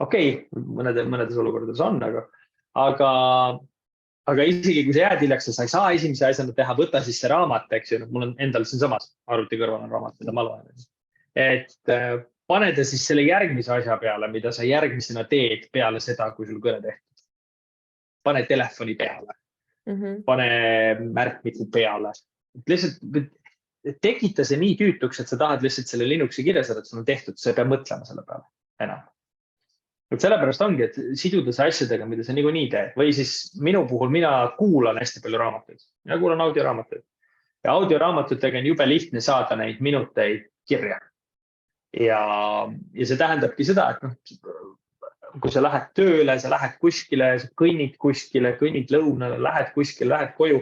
Okei, mõnedes olukordades on, aga isegi kui sa jääd hiljaks, sa ei saa esimese asjana teha, võta siis see raamat, eks ju, mul on endal siin samas arvuti kõrval on raamat, mida ma loen. Et pane ta siis selle järgmise asja peale, mida sa järgmisena teed peale seda, kui sul kõne tehtud. Pane telefoni peale, pane märkmiku peale. Lihtsalt tekita see nii tüütuks, et sa tahad lihtsalt selle Linuxi kirja saada, et sul on tehtud, sa ei pea mõtlema selle peale enam. Et sellepärast ongi, et siduda see asjadega, mida sa niikuinii teed. Või siis minu puhul mina kuulan hästi palju raamatuid. Mina kuulan audioraamatuid. Ja audioraamatutega on jube lihtne saada neid minuteid kirja. Ja see tähendabki seda, et kui sa lähed tööle, sa lähed kuskile, sa kõnnid kuskile, kõnnid lõunale, lähed kuskile, lähed koju,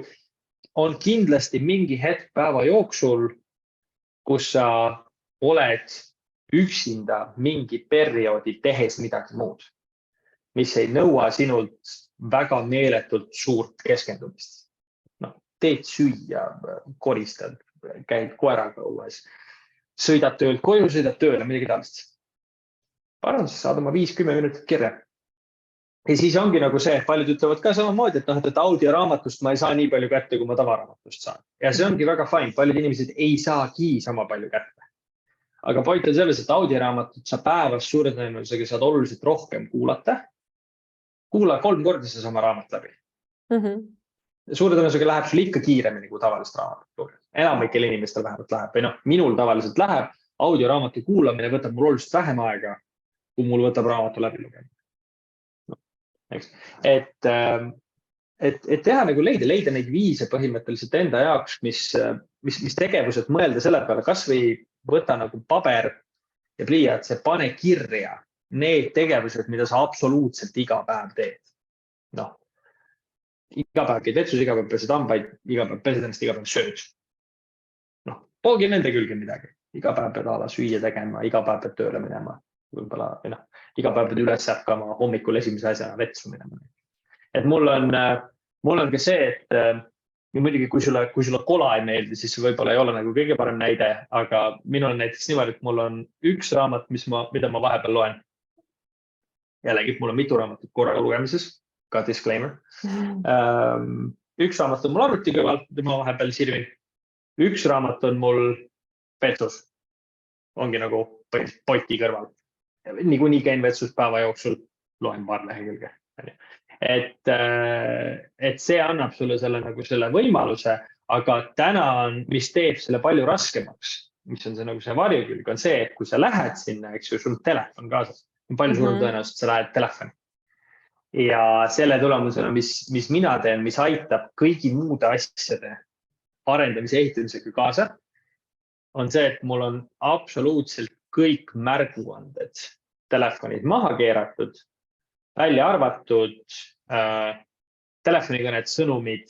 on kindlasti mingi hetk päeva jooksul, kus sa oled üksinda mingi perioodi tehes midagi muud, mis ei nõua sinult väga meeletult suurt keskendumist. Teed süüa, koristad, käid koeraga õues, sõidad töölt koju, sõidad tööle, midagi taolist. Parem sa saad oma 5-10 minutit kirja. Ja siis ongi nagu see, et paljud ütlevad ka samamoodi, et audioraamatust ma ei saa nii palju kätte, kui ma tavaraamatust saan. Ja see ongi väga fine, paljud inimesed ei saagi sama palju kätte. Aga point on selles, et audioraamatut sa päevas suure tõenäosusega saad oluliselt rohkem kuulata. Kuula 3 korda see sama raamat läbi. Suure tõenäosusega läheb sul ikka kiiremini kui tavalist raamatut. Enamikel inimestel vähemalt läheb. Või minul tavaliselt läheb. Audioraamatu kuulamine võtab mul oluliselt vähem aega, kui mul võtab raamatu läbi lugemine. Et teha nagu leida neid viise põhimõtteliselt enda jaoks, mis tegevused mõelda selle peale, kas või võta nagu paber ja pliiat, see pane kirja need tegevused, mida sa absoluutselt iga päev teed. Iga päev käid vetsus, iga päev pesed hambaid, iga päev pesed ennast, iga päev sööd. Poogi nende külge midagi. Iga päev pead ala süüa tegema, iga päev pead tööle minema. Iga päev pead üles ärkama hommikul esimese asjana vetsu minema. Et mul on ka see, et muidugi kui sulle kola ei meeldi, siis see võib-olla ei ole nagu kõige parem näide, aga minul on näiteks niimoodi, et mul on üks raamat, mida ma vahepeal loen. Jällegi, mul on mitu raamatut korraga lugemises, ka disclaimer. Üks raamat on mul arvuti kõrval, ma vahepeal sirvin. Üks raamat on mul vetsus. Ongi nagu poti kõrval. Niikuinii käin vetsus päeva jooksul, loen paar lehekülge. Et see annab sulle selle võimaluse, aga täna on, mis teeb selle palju raskemaks, mis on see varjukülg, on see, et kui sa lähed sinna, eks ju, sul telefon kaasas, on palju suurem tõenäoliselt, sa lähed telefoni. Ja selle tulemusena, mis mina teen, mis aitab kõigi muude asjade arendamise ehitamisega kaasa, on see, et mul on absoluutselt kõik märguanded telefonid maha keeratud, välja arvatud telefonikõned, sõnumid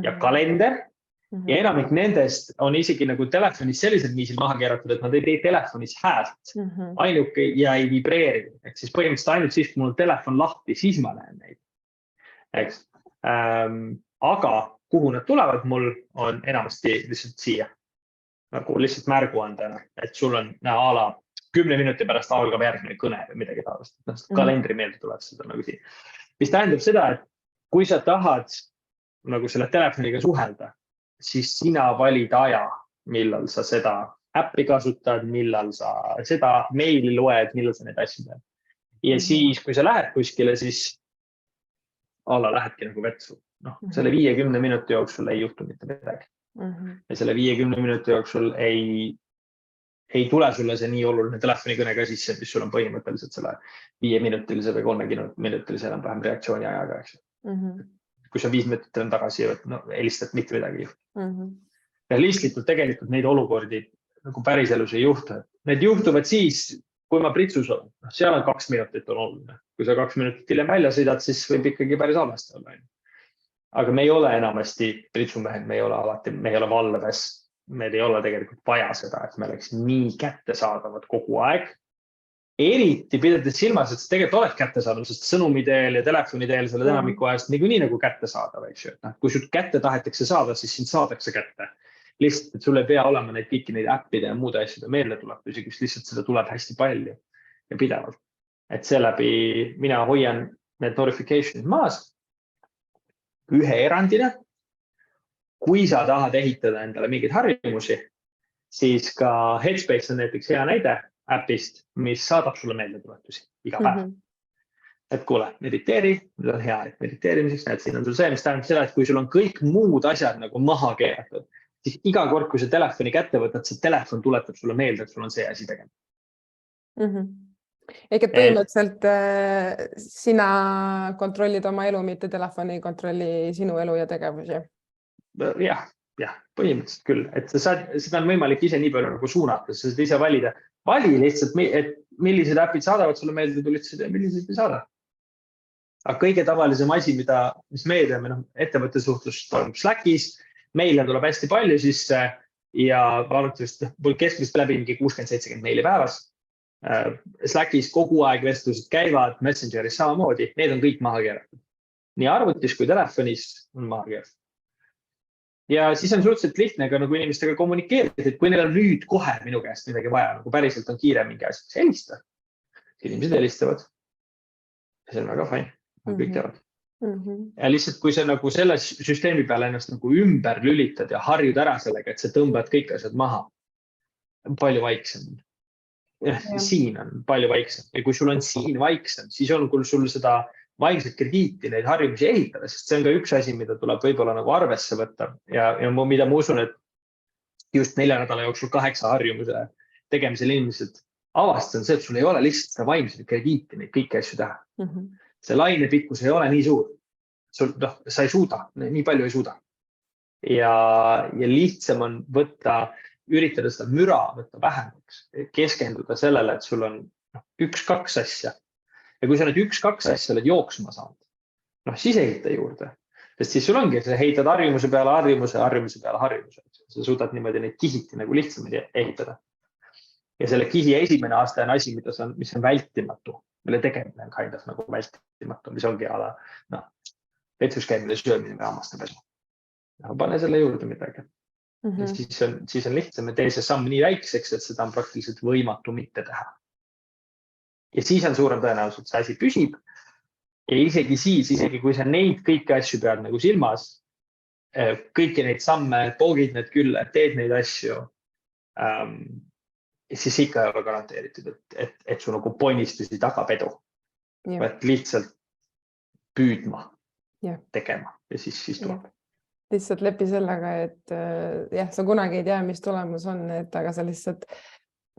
ja kalender. Ja enamik nendest on isegi nagu telefonis sellisel viisil maha keeratud, et nad ei tee telefonis häält ainuke ja ei vibreeri. Ehk siis põhimõtteliselt ainult siis, kui mul on telefon lahti, siis ma näen neid. Aga kuhu nad tulevad mul on enamasti lihtsalt siia. Nagu lihtsalt märguandena, et sul on a la 10 minuti pärast algab järgmine kõne või midagi taolist. Kalendri meelde tuleb seda nagu siin. Mis tähendab seda, et kui sa tahad nagu selle telefoniga suhelda, siis sina valid aja, millal sa seda äppi kasutad, millal sa seda meili loed, millal sa neid asju teed. Ja siis, kui sa lähed kuskile, siis alla lähedki nagu vetsu. Selle 50 minuti jooksul ei juhtu mitte midagi. Ja selle 50 minuti jooksul ei tule sulle see nii oluline telefonikõne ka sisse, mis sul on põhimõtteliselt selle 5-minutilise või 3-minutilise enam-vähem reaktsiooni ajaga. Kui sa 5 minutit on tagasi, helistad mitte midagi juhtu. Realistlikult tegelikult neid olukordi nagu päriselus ei juhtu. Need juhtuvad siis, kui ma pritsus olen. Seal on 2 minutit on oluline. Kui sa 2 minutit hiljem välja sõidad, siis võib ikkagi päris halvasti olla. Aga me ei ole enamasti pritsumehed, me ei ole alati, me ei ole valves. Meil ei ole tegelikult vaja seda, et me oleks nii kättesaadavad kogu aeg. Eriti pidades silmas, et sa tegelikult oled kättesaadav, sest sõnumi teel ja telefoni teel selle enamiku ajast nii nagu kättesaadav. Kui sul kätte tahetakse saada, siis sind saadakse kätte. Lihtsalt, et sul ei pea olema neid kõiki neid äppide ja muude asjade meeldetuletusi, kus lihtsalt seda tuleb hästi palju ja pidevalt. Et seeläbi mina hoian need notificationid maas ühe erandina. Kui sa tahad ehitada endale mingeid harjumusi, siis ka Headspace on näiteks hea näide äpist, mis saadab sulle meeldetuletusi iga päev. Et kuule, mediteeri, nüüd on hea, et mediteerimiseks näed, siin on sul see, mis tähendab seda, et kui sul on kõik muud asjad nagu maha keeratud, siis iga kord, kui sa telefoni kätte võtad, see telefon tuletab sulle meelde, et sul on see asi tegema. Ehk et põhimõtteliselt sina kontrollid oma elu, mitte telefoni kontrolli sinu elu ja tegevusi. Jah, põhimõtteliselt küll, et seda on võimalik ise nii palju nagu suunata, sa saad ise valida. Vali lihtsalt, et millised äpid saadavad sulle meelde tulitsid ja millised ei saada. Aga kõige tavalisem asi, mis me teeme, ettevõtte suhtlust toimub Slackis, meile tuleb hästi palju sisse ja mul keskmist läbi mingi 60-70 meili päevas. Slackis kogu aeg vestlused käivad, Messengeris samamoodi, need on kõik maha keeratud. Nii arvutis kui telefonis on maha keeratud. Ja siis on suhteliselt lihtne ka nagu inimestega kommunikeerida, et kui neil on nüüd kohe minu käest midagi vaja, nagu päriselt on kiire mingi asi, siis helista. Inimesed helistavad. See on väga fine, kõik teavad. Ja lihtsalt, kui sa nagu selle süsteemi peale ennast nagu ümber lülitad ja harjud ära sellega, et sa tõmbad kõik asjad maha, on palju vaiksem. Siin on palju vaiksem ja kui sul on siin vaiksem, siis on sul seda vaimset krediiti neid harjumusi ehitada, sest see on ka üks asi, mida tuleb võib-olla nagu arvesse võtta ja mida ma usun, et just 4 nädala jooksul 8 harjumuse tegemisel inimesed avastan see, et sul ei ole lihtsalt seda vaimset krediiti neid kõiki asju teha. See laine pikkus ei ole nii suur. Sa ei suuda, nii palju ei suuda. Ja lihtsam on üritada seda müra võtta vähemaks, keskenduda sellele, et sul on 1-2 asja. Ja kui sa need 1-2 asja oled jooksma saanud, siis ehita juurde. Sest siis sul ongi, sa heitad harjumuse peale harjumuse peale harjumuse. Sa suudad niimoodi neid kihiti nagu lihtsamini ehitada. Ja selle kihi esimene aasta on asi, mis on vältimatu, mille tegemine on kind of nagu vältimatu, mis ongi ala vetsus käimine, söömine või hammaste pesu. Pane selle juurde midagi. Ja siis on lihtsam, et tee see samm nii väikseks, et seda on praktiliselt võimatu mitte teha. Ja siis on suurem tõenäoliselt, see asi püsib. Ja isegi kui sa neid kõiki asju pead nagu silmas, kõiki neid samme, poogid need küll, teed neid asju, siis ikka ei ole garanteeritud, et su nagu ponnistusi tagab edu. Et lihtsalt püüdma tegema ja siis tuleb. Lihtsalt lepi sellega, et sa kunagi ei tea, mis tulemus on, aga sa lihtsalt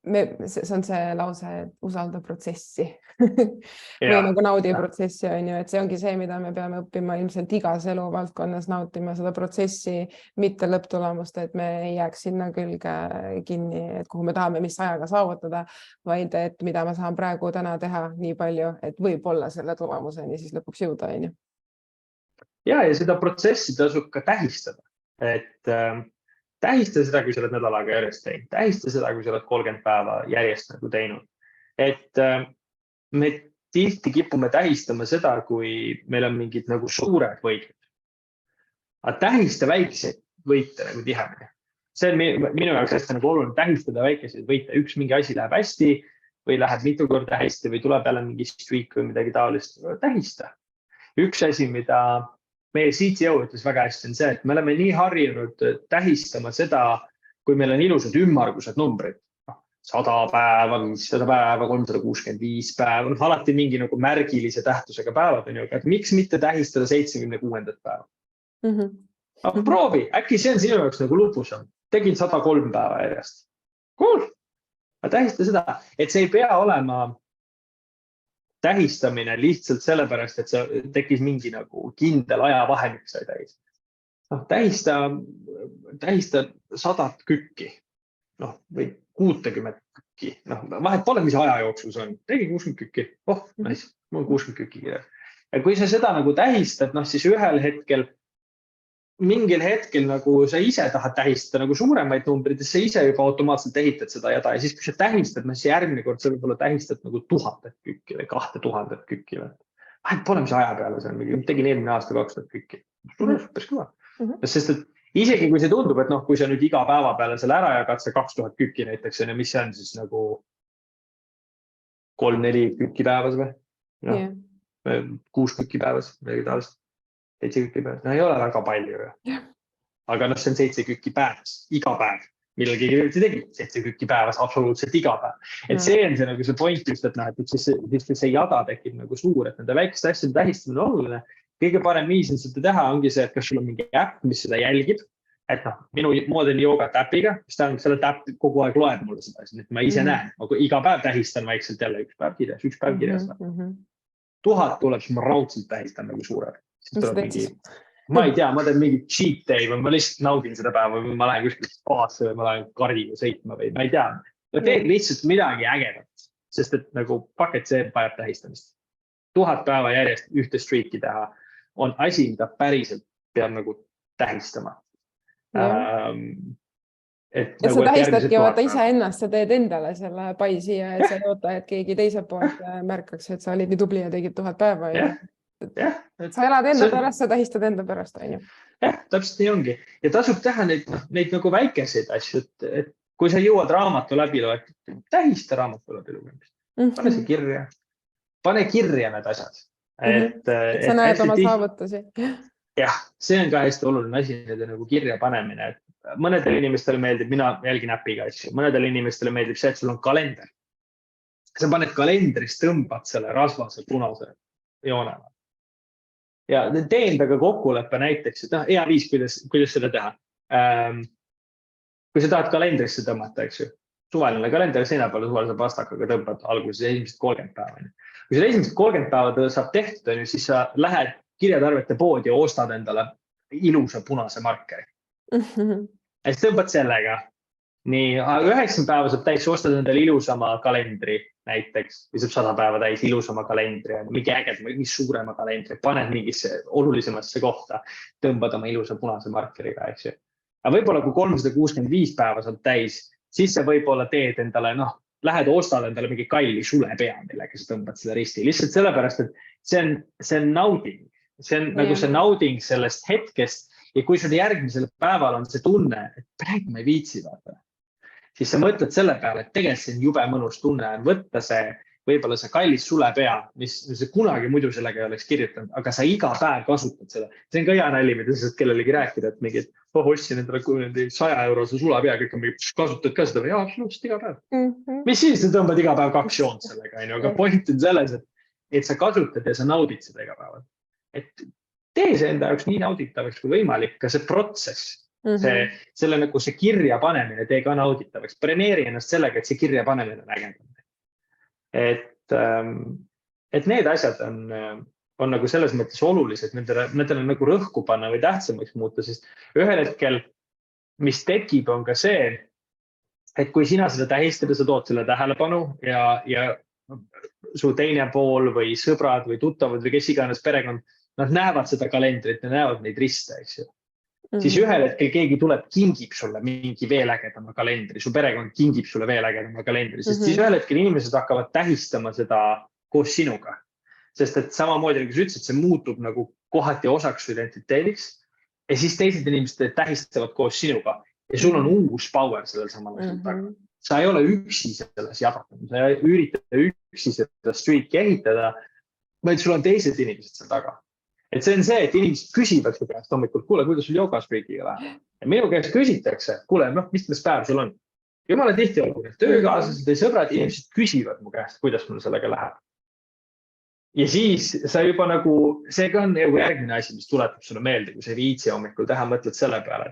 see on see lause, et usalda protsessi või nagu naudi protsessi on ju, et see ongi see, mida me peame õppima ilmselt igas eluvaldkonnas nautima seda protsessi, mitte lõpptulemust, et me ei jääks sinna külge kinni, et kuhu me tahame, mis ajaga saavutada, vaid et mida ma saan praegu täna teha nii palju, et võib-olla selle tulemuseni siis lõpuks jõuda. Ja seda protsessi tasub ka tähistada, et tähista seda, kui sa oled nädal aega järjest teinud. Tähista seda, kui sa oled 30 päeva järjest nagu teinud. Et me tihti kipume tähistama seda, kui meil on mingid nagu suured võitlud. Aga tähista väikeseid võite nagu tihemini. See on minu jaoks hästi nagu oluline tähistada väikeseid võite. Üks mingi asi läheb hästi või läheb mitu korda hästi või tuleb jälle mingi streak või midagi taolist. Tähista. Üks asi, mida meie CTO ütles väga hästi on see, et me oleme nii harjunud tähistama seda, kui meil on ilusad ümmargused numbrid. 100 päeva, 500 päeva, 365 päeva, alati mingi nagu märgilise tähtusega päevad on ju, et miks mitte tähistada 76. päeva? Proovi, äkki see on sinu jaoks nagu lupusam. Tegin 103 päeva järjest. Cool. Tähista seda, et see ei pea olema tähistamine lihtsalt sellepärast, et see tekkis mingi nagu kindel ajavahemik sai täis. Tähista 100 kükki või 60 kükki. Vahet pole, mis aja jooksul see on. Tegi 60 kükki. Nice. Mul on 60 kükki kirjas. Ja kui sa seda nagu tähistad, siis mingil hetkel nagu sa ise tahad tähistada nagu suuremaid numbrid, sa ise juba automaatselt ehitad seda jada ja siis kui sa tähistad, siis järgmine kord sa võib-olla tähistad nagu 1000 kükki või 2000 kükki. Vahet pole, mis aja peale see on. Tegin eelmine aasta 2000 kükki. Päris kõva. Sest et isegi kui see tundub, et kui sa nüüd iga päeva peale selle ära jagad, see 2000 kükki näiteks, mis see on siis nagu 3-4 kükki päevas või? 6 kükki päevas, midagi taolist. 7 kükki päevas, ei ole väga palju. Aga see on 7 kükki päevas, iga päev, millal keegi tegi 7 kükki päevas, absoluutselt iga päev. Et see on see, nagu see point just, et siis see jada tekib nagu suur, et nende väikeste asjade tähistamine on oluline. Kõige parem viis seda teha ongi see, et kas sul on mingi äpp, mis seda jälgib, et noh, minu mood on joogat äpiga, mis tähendab, selle täpp kogu aeg loeb mulle seda, et ma ise näen, aga iga päev tähistan vaikselt jälle üks päev kirjas. 1000 tuleb, siis ma raudselt tähistan nagu suured. Ma ei tea, ma teen mingi cheat day või ma lihtsalt naudin seda päeva või ma lähen kuskilt spaasse või ma lähen kariga sõitma või ma ei tea. Ma teen lihtsalt midagi ägedat, sest et nagu paket see vajab tähistamist. 1000 päeva järjest ühte streaki teha on asi, mida päriselt peab nagu tähistama. Ja sa tähistadki vaata ise ennast, sa teed endale selle pai siia, et sa ei oota, et keegi teiselt poolt märkaks, et sa olid nii tubli ja tegid 1000 päeva. Sa elad enda pärast, sa tähistad enda pärast, on ju. Jah, täpselt nii ongi. Ja tasub teha neid nagu väikeseid asju, et kui sa jõuad raamatu läbi loed, tähista raamatu läbi lugemist. Pane see kirja. Pane kirja need asjad. Sa näed oma saavutusi. Jah, see on ka hästi oluline asi, nende nagu kirja panemine. Mõnedel inimestele meeldib, mina jälgin äpiga asju, mõnedel inimestele meeldib see, et sul on kalender. Sa paned kalendris, tõmbad selle rasvase punase joonele. Ja tee endaga kokkuleppe näiteks, et hea viis, kuidas seda teha. Kui sa tahad kalendrisse tõmmata, eks ju, suvaline kalender seina peale suvalise pastakaga tõmbad alguses esimesed 30 päeva. Kui sa esimesed 30 päeva saab tehtud, siis sa lähed kirjatarvete poodi ja ostad endale ilusa punase markeri. Ja siis tõmbad sellega. Nii, 90 päeva saab täis, ostad endale ilusama kalendri näiteks, või saab 100 päeva täis ilusama kalendri, mingi äged, mingi suurema kalendri, paned mingisse olulisemasse kohta, tõmbad oma ilusa punase markeriga, eks ju. Aga võib-olla kui 365 päeva saab täis, siis sa võib-olla teed endale, lähed ostad endale mingi kalli sulepea, millega sa tõmbad selle risti. Lihtsalt sellepärast, et see on nauding. See on nagu see nauding sellest hetkest ja kui sul järgmisel päeval on see tunne, et praegu ma ei viitsi vaata, siis sa mõtled selle peale, et tegelikult see on jube mõnus tunne on võtta see, võib-olla see kallis sulepea, mis kunagi muidu sellega ei oleks kirjutanud, aga sa iga päev kasutad seda. See on ka hea nalli, mida sa saad kellelegi rääkida, et mingi, ostsin endale 100 eurose sulepea, kõik on mingi, kasutad ka seda või absoluutselt iga päev. Mis siis, sa tõmbad iga päev 2 joont sellega, aga point on selles, et sa kasutad ja sa naudid seda iga päeval. Et tee see enda jaoks nii nauditavaks kui võimalik, ka see protsess, selle nagu see kirja panemine tee ka nauditavaks. Premeeri ennast sellega, et see kirja panemine on ägedam. Et need asjad on nagu selles mõttes olulised, nendele nagu rõhku panna või tähtsamaks muuta, sest ühel hetkel, mis tekib, on ka see, et kui sina seda tähistad ja sa tood selle tähelepanu ja su teine pool või sõbrad või tuttavad või kes iganes perekond, nad näevad seda kalendrit ja näevad neid riste, eks ju. Siis ühel hetkel keegi tuleb, kingib sulle mingi veel ägedama kalendri, su perekond kingib sulle veel ägedama kalendri, sest siis ühel hetkel inimesed hakkavad tähistama seda koos sinuga. Sest et samamoodi, nagu sa ütlesid, see muutub nagu kohati osaks su identiteediks ja siis teised inimesed tähistavad koos sinuga ja sul on uus power sellel samal asjal taga. Sa ei ole üksi selles jabatanud, sa ei ürita üksi seda streaki ehitada, vaid sul on teised inimesed seal taga. Et see on see, et inimesed küsivad su käest hommikul, kuule, kuidas sul joogaspriigiga läheb. Ja minu käest küsitakse, kuule, mis päev sul on. Jumala tihti olgu, töökaaslased ja sõbrad, inimesed küsivad mu käest, kuidas mul sellega läheb. Ja siis sa juba nagu, see ka on järgmine asi, mis tuletab sulle meelde, kui sa viitsi hommikul teha, mõtled selle peale.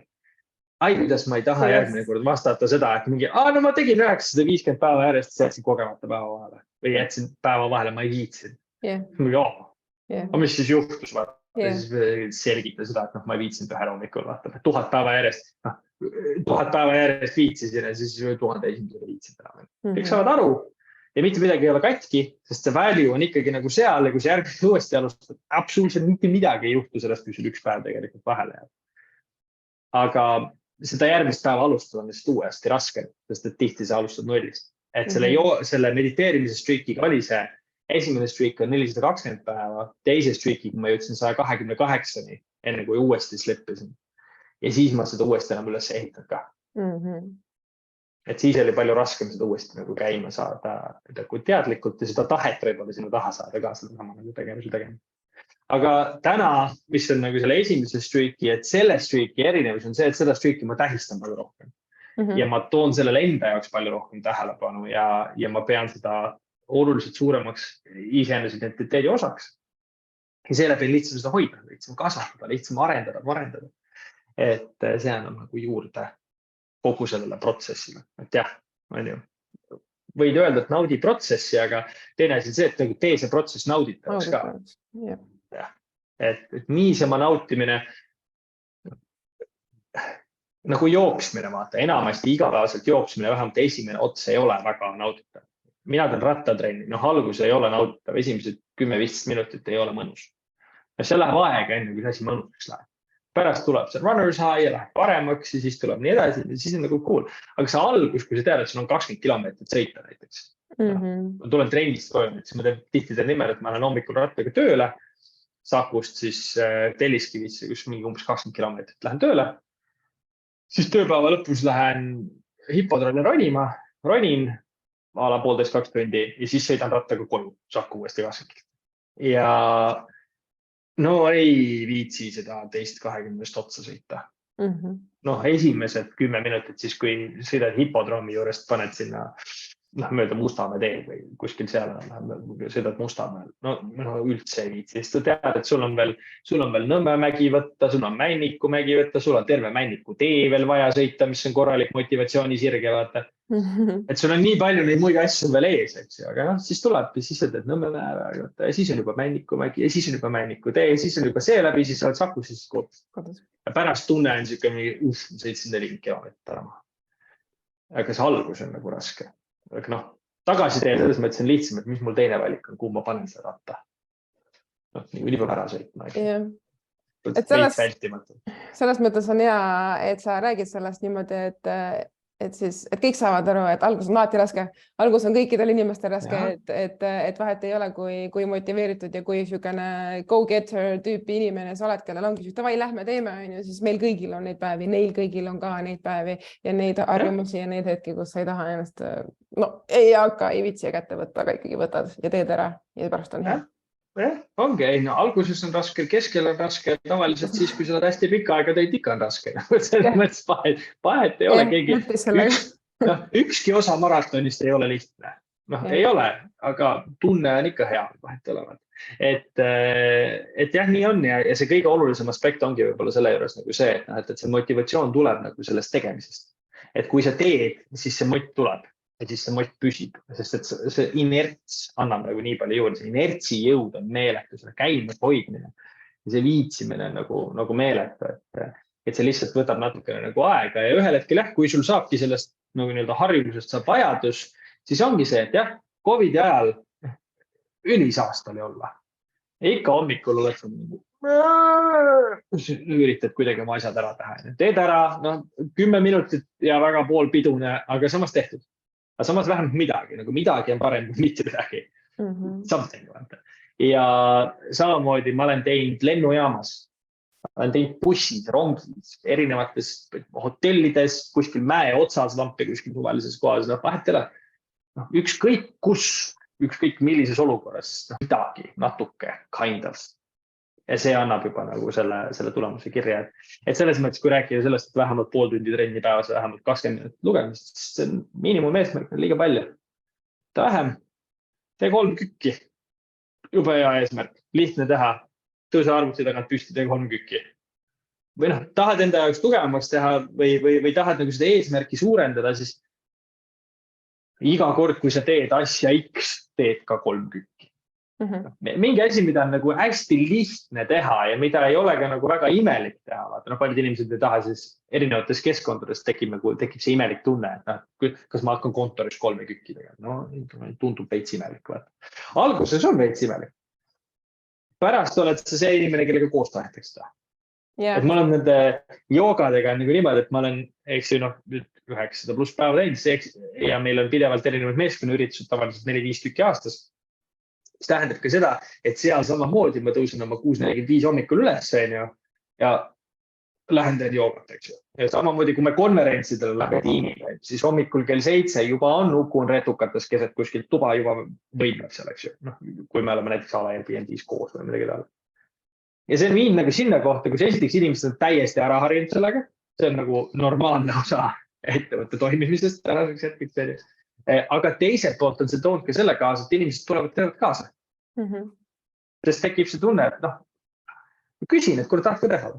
Ai, kuidas ma ei taha järgmine kord vastata seda, et mingi, ma tegin 950 päeva järjest, jätsin kogemata päeva vahele. Või jätsin päeva vahele, ma ei viitsin. Aga mis siis juhtus, vaata, siis selgita seda, et ma ei viitsinud ühe hommikul, vaata, 1000 päeva järjest viitsisin ja siis 1000 esimesele viitsin. Kõik saavad aru ja mitte midagi ei ole katki, sest see value on ikkagi nagu seal ja kui see järgmine uuesti alustad, absoluutselt mitte midagi ei juhtu sellest, kui sul üks päev tegelikult vahele jääb. Aga seda järgmist päeva alustada on lihtsalt uuesti raske, sest et tihti sa alustad nullist. Et selle mediteerimise streakiga oli see esimene streak on 420 päeva, teise streakiga ma jõudsin 128-ni, enne kui uuesti slippisin. Ja siis ma seda uuesti enam üles ehitanud ka. Et siis oli palju raskem seda uuesti nagu käima saada kui teadlikult ja seda tahet võib-olla sinu taha saada ka seda sama nagu tegema. Aga täna, mis on nagu selle esimese streaki, et selle streaki erinevus on see, et seda streaki ma tähistan palju rohkem. Ja ma toon sellele enda jaoks palju rohkem tähelepanu ja ma pean seda oluliselt suuremaks iseenese identiteedi osaks. Ja seeläbi on lihtsam seda hoida, lihtsam kasvatada, lihtsam arendada. et see annab nagu juurde kogu sellele protsessile, et jah, on ju. Võid öelda, et naudi protsessi, aga teine asi on see, et nagu tee see protsess nauditavaks ka. Et niisama nautimine, nagu jooksmine, vaata, enamasti igapäevaselt jooksmine, vähemalt esimene ots ei ole väga nauditav. Mina teen rattatrenni, algus ei ole nauditav, esimesed 10-15 minutit ei ole mõnus. See läheb aega enne, kui see asi mõnuseks läheb. Pärast tuleb see runner's high ja läheb paremaks ja siis tuleb nii edasi, siis on nagu cool. Aga see algus, kui sa tead, et sul on 20 kilomeetrit sõita näiteks. Ma tulen trennist koju, siis ma teen tihti selle nimel, et ma lähen hommikul rattaga tööle, Sakust siis Telliskivisse, kus mingi umbes 20 kilomeetrit lähen tööle. Siis tööpäeva lõpus lähen hipodromile ronima, ronin a la 1,5–2 tundi ja siis sõidan rattaga koju, Saku uuesti 20. Ja no ei viitsi seda teist 20 otsa sõita. Esimesed 10 minutit siis, kui sõidad hipodromi juurest, paned sinna mööda Mustamäe teed või kuskil seal sõidad Mustamäel. No üldse ei viitsi, sest sa tead, et sul on veel Nõmmemägi võtta, sul on Männikumägi võtta, sul on terve Männiku tee veel vaja sõita, mis on korralik motivatsioonisirge, vaata. Et sul on nii palju neid muid asju veel ees, eks ju, aga siis tuleb ja siis teed Nõmmemäe võtta ja siis on juba Männikumägi ja siis on juba Männiku tee ja siis on juba see läbi, siis oled Sakus ja siis kodus. Ja pärast tunne on siuke mingi, sõitsin 40 kilomeetrit ära maha. Aga see algus on nagu raske. Aga tagasi tee selles mõttes on lihtsam, et mis mul teine valik on, kuhu ma panen seda ratta. Nii peab ära sõitma. Selles mõttes on hea, et sa räägid sellest niimoodi, et kõik saavad aru, et algus on alati raske. Algus on kõikidel inimestel raske, et vahet ei ole, kui motiveeritud ja kui niisugune go-getter tüüpi inimene sa oled, kellel ongi davai, lähme teeme, siis meil kõigil on neid päevi, neil kõigil on ka neid päevi ja neid harjumusi ja neid hetki, kus sa ei taha ennast, ei hakka, ei vitsi kätte võtta, aga ikkagi võtad ja teed ära ja pärast on hea. Ongi, alguses on raske, keskel on raske, tavaliselt siis, kui sa oled hästi pikka aega teid, ikka on raske. Selles mõttes pahet ei ole keegi. Ükski osa maratonist ei ole lihtne. Ei ole, aga tunne on ikka hea, vahet olevat. Et jah, nii on ja see kõige olulisem aspekt ongi võib-olla selle juures nagu see, et see motivatsioon tuleb nagu sellest tegemisest. Et kui sa teed, siis see mott tuleb. Ja siis see mott püsib, sest et see inerts annab nagu nii palju juurde, see inertsi jõud on meeletu, selle käimas hoidmine ja see viitsimine on nagu meeletu, et see lihtsalt võtab natukene nagu aega ja ühel hetkel kui sul saabki sellest nagu nii-öelda harjumusest saab vajadus, siis ongi see, et jah, COVID ajal ülisaast oli olla. Ja ikka hommikul oled üritad kuidagi oma asjad ära teha. Teed ära 10 minutit ja väga pool pidune, aga samas tehtud. Aga samas vähemalt midagi, nagu midagi on parem kui mitte midagi. Something. Ja samamoodi ma olen teinud lennujaamas, olen teinud bussid, rongid, erinevates hotellides, kuskil mäe otsas lampi, kuskil suvalises kohas, vahet ei ole. Ükskõik kus, ükskõik millises olukorras, midagi, natuke, kind of. Ja see annab juba nagu selle tulemuse kirja. Et selles mõttes, kui rääkida sellest, et vähemalt pool tundi trenni päevas ja vähemalt 20 minutit lugemist, siis see miinimum eesmärk on liiga palju. Vähem, tee 3 kükki. Jube hea eesmärk, lihtne teha, tõuse arvuti tagant püsti, tee 3 kükki. Või tahad enda jaoks tugevamaks teha või tahad nagu seda eesmärki suurendada, siis iga kord, kui sa teed asja X, teed ka 3 kükki. Mingi asi, mida on nagu hästi lihtne teha ja mida ei ole ka nagu väga imelik teha. Paljud inimesed ei taha siis erinevates keskkondades tekib see imelik tunne, et kas ma hakkan kontoris 3 kükki tegema. Tundub veits imelik. Alguses on veits imelik. Pärast oled sa see inimene, kellega koos tahetakse teha. Et ma olen nende joogadega nagu niimoodi, et ma olen 900+ päeva teinud ja meil on pidevalt erinevad meeskonnaüritused, tavaliselt 4-5 tükki aastas. See tähendab ka seda, et seal samamoodi ma tõusen oma 6:45 hommikul üles ja lähen teen joogat, eks ju. Ja samamoodi, kui me konverentsidele lähe tiimiga, siis hommikul kell 7 juba on ukun retukates keset kuskilt tuba juba võimleb seal, eks ju. Kui me oleme näiteks Airbnb's koos või midagi taoline. Ja see on viin nagu sinna kohta, kus esiteks inimesed on täiesti ära harjunud sellega. See on nagu normaalne osa ettevõtte toimimisest tänaseks hetkeks. Aga teiselt poolt on see toonud ka selle kaasa, et inimesed tulevad kaasa. Sest tekib see tunne, et küsin, et kuule tahad ka teha.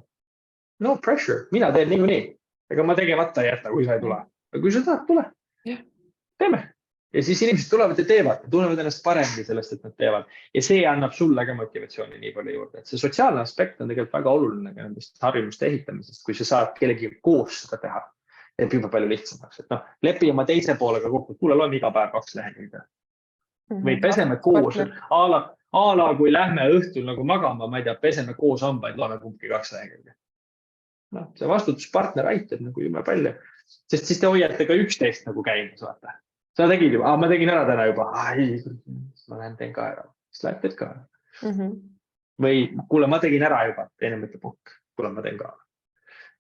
no pressure, mina teen niikuinii. Ega ma tegemata ei jäta, kui sa ei tule. Aga kui sa tahad, tule. Teeme. Ja siis inimesed tulevad ja teevad, tunnevad ennast paremini sellest, et nad teevad. Ja see annab sulle ka motivatsiooni nii palju juurde. Et see sotsiaalne aspekt on tegelikult väga oluline ka nendest harjumuste ehitamisest, kui sa saad kellegi koos seda teha. Et juba palju lihtsamaks. Et noh, lepi oma teise poolega kokku, kuule, loeme iga päev 2 lehekülge. Või peseme koos, a la kui lähme õhtul nagu magama, ma ei tea, peseme koos hambaid, loeme kumbki 2 lehekülge. No, see vastutuspartner aitab nagu jume palju. Sest siis te hoiate ka 11 nagu käimas, vaata. Sa tegid juba, ma tegin ära täna juba, ma lähen teen ka ära, siis lähed teed ka ära. Või kuule, ma tegin ära juba, teine mõtte pukk, kuule, ma teen ka ära.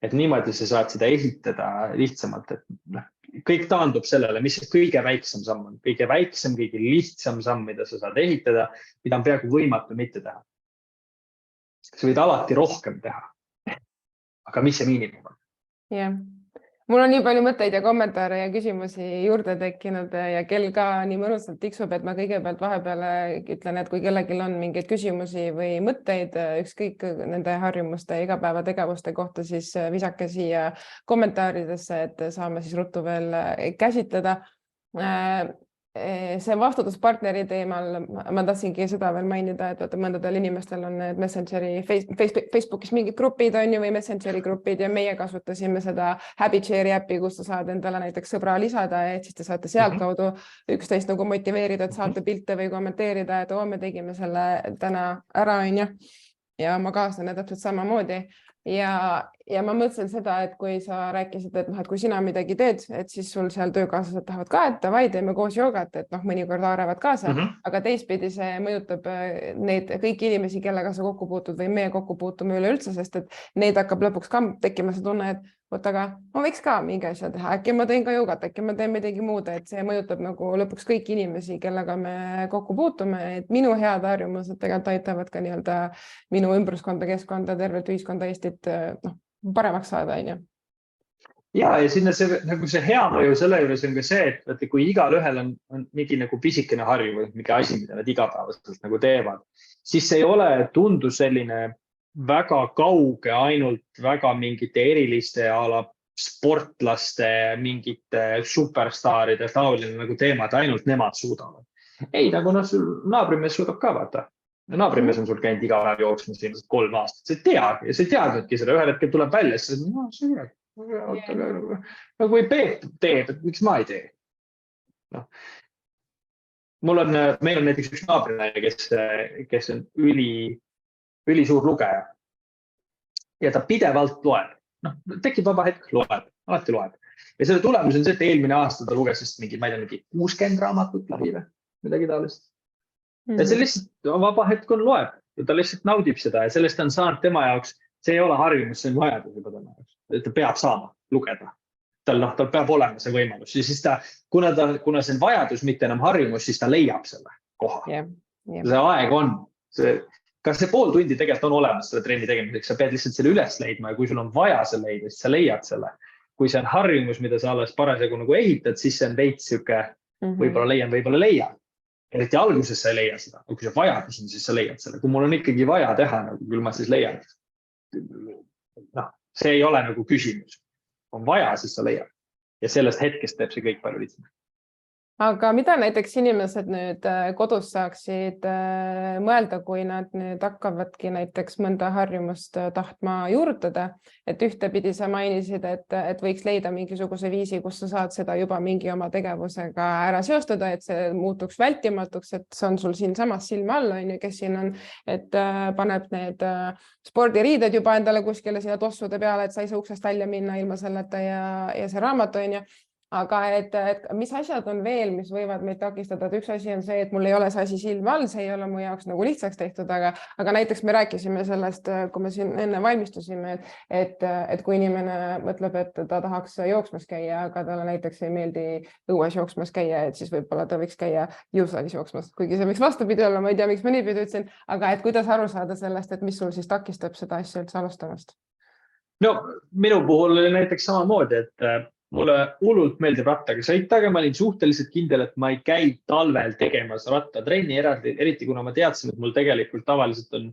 Et niimoodi sa saad seda ehitada lihtsamalt, et kõik taandub sellele, mis see kõige väiksem samm on. Kõige väiksem, kõige lihtsam samm, mida sa saad ehitada, mida on peaaegu võimatu mitte teha. Sa võid alati rohkem teha. Aga mis see miinimum on? Jah. Mul on nii palju mõtteid ja kommentaare ja küsimusi juurde tekkinud ja kell ka nii mõnusalt tiksub, et ma kõigepealt vahepeale ütlen, et kui kellelgi on mingeid küsimusi või mõtteid ükskõik nende harjumuste ja igapäevategevuste kohta, siis visake siia kommentaaridesse, et saame siis ruttu veel käsitleda. See vastutuspartneri teemal ma tahtsingi seda veel mainida, et mõndadel inimestel on need Messengeri Facebookis mingid grupid on ju või Messengeri grupid ja meie kasutasime seda HabitShare'i äppi, kus sa saad endale näiteks sõbra lisada, et siis te saate sealt kaudu üksteist nagu motiveerida, et saate pilte või kommenteerida, et me tegime selle täna ära, on ju. Ja ma kaaslane täpselt samamoodi. Ja ma mõtlesin seda, et kui sa rääkisid, et kui sina midagi teed, et siis sul seal töökaaslased tahavad ka, et davai, teeme koos joogat, et mõnikord haaravad kaasa, aga teistpidi see mõjutab neid kõiki inimesi, kellega sa kokku puutud või meie kokku puutume üleüldse, sest et neid hakkab lõpuks ka tekkima see tunne, et aga ma võiks ka mingi asja teha, äkki ma teen ka joogat, äkki ma teen midagi muud, et see mõjutab nagu lõpuks kõiki inimesi, kellega me kokku puutume, et minu head harjumused tegelikult aitavad ka nii-öelda minu ümbruskonda, keskkonda, tervet ühiskonda Eestit paremaks saada, on ju. Ja sinna see hea mõju selle juures on ka see, et kui igal ühel on mingi nagu pisikene harjumus, mingi asi, mida nad igapäevaselt nagu teevad, siis see ei ole tundu selline väga kauge ainult väga mingite eriliste ala sportlaste, mingite superstaaride taoline nagu teemad, ainult nemad suudavad. Ei, nagu naabrimees suudab ka vaata. Naabrimees on sul käinud iga päev jooksmas 3 aastat. See teadki ja see teadnudki seda. Ühel hetkel tuleb välja, siis kui Peep teeb, et miks ma ei tee? Meil on näiteks üks naabrimees, kes on üli suur lugeja. Ja ta pidevalt loeb. Tekib vaba hetk, loeb. Alati loeb. Ja selle tulemus on see, et eelmine aasta ta luges vist mingi 60 raamatut läbi või midagi taolist. Ja see lihtsalt vaba hetk on loeb. Ja ta lihtsalt naudib seda ja sellest on saanud tema jaoks, see ei ole harjumus, see on vajadus juba tema jaoks. Ta peab saama lugeda. Tal peab olema see võimalus. Ja siis kuna see on vajadus, mitte enam harjumus, siis ta leiab selle koha. See aeg on. Kas see pool tundi tegelikult on olemas selle trenni tegemiseks, sa pead lihtsalt selle üles leidma ja kui sul on vaja selle leida, siis sa leiad selle. Kui see on harjumus, mida sa alles parasjagu nagu ehitad, siis see on veits siuke, võib-olla leian. Eriti alguses sa ei leia seda, aga kui see vajadus on, siis sa leiad selle. Kui mul on ikkagi vaja teha, küll ma siis leian. See ei ole nagu küsimus. On vaja, siis sa leiad. Ja sellest hetkest teeb see kõik palju lihtsam. Aga mida näiteks inimesed nüüd kodus saaksid mõelda, kui nad nüüd hakkavadki näiteks mõnda harjumust tahtma juurutada, et ühtepidi sa mainisid, et võiks leida mingisuguse viisi, kus sa saad seda juba mingi oma tegevusega ära seostada, et see muutuks vältimatuks, et see on sul siin samas silma all, on ju, kes siin on, et paneb need spordiriided juba endale kuskile sinna tossude peale, et sa ei saa uksest välja minna ilma selleta ja see raamat on ju. Aga et mis asjad on veel, mis võivad meid takistada, et üks asi on see, et mul ei ole see asi silma all, see ei ole mu jaoks nagu lihtsaks tehtud, aga näiteks me rääkisime sellest, kui me siin enne valmistusime, et kui inimene mõtleb, et ta tahaks jooksmas käia, aga talle näiteks ei meeldi õues jooksmas käia, et siis võib-olla ta võiks käia jõusaalis jooksmas, kuigi see võiks vastupidi olla, ma ei tea, miks ma niipidi ütlesin, aga et kuidas aru saada sellest, et mis sul siis takistab seda asja üldse alustamast? No, minu puhul oli näiteks samamoodi, et mulle hullult meeldib rattaga sõita, aga ma olin suhteliselt kindel, et ma ei käi talvel tegemas rattatrenni, eriti kuna ma teadsin, et mul tegelikult tavaliselt on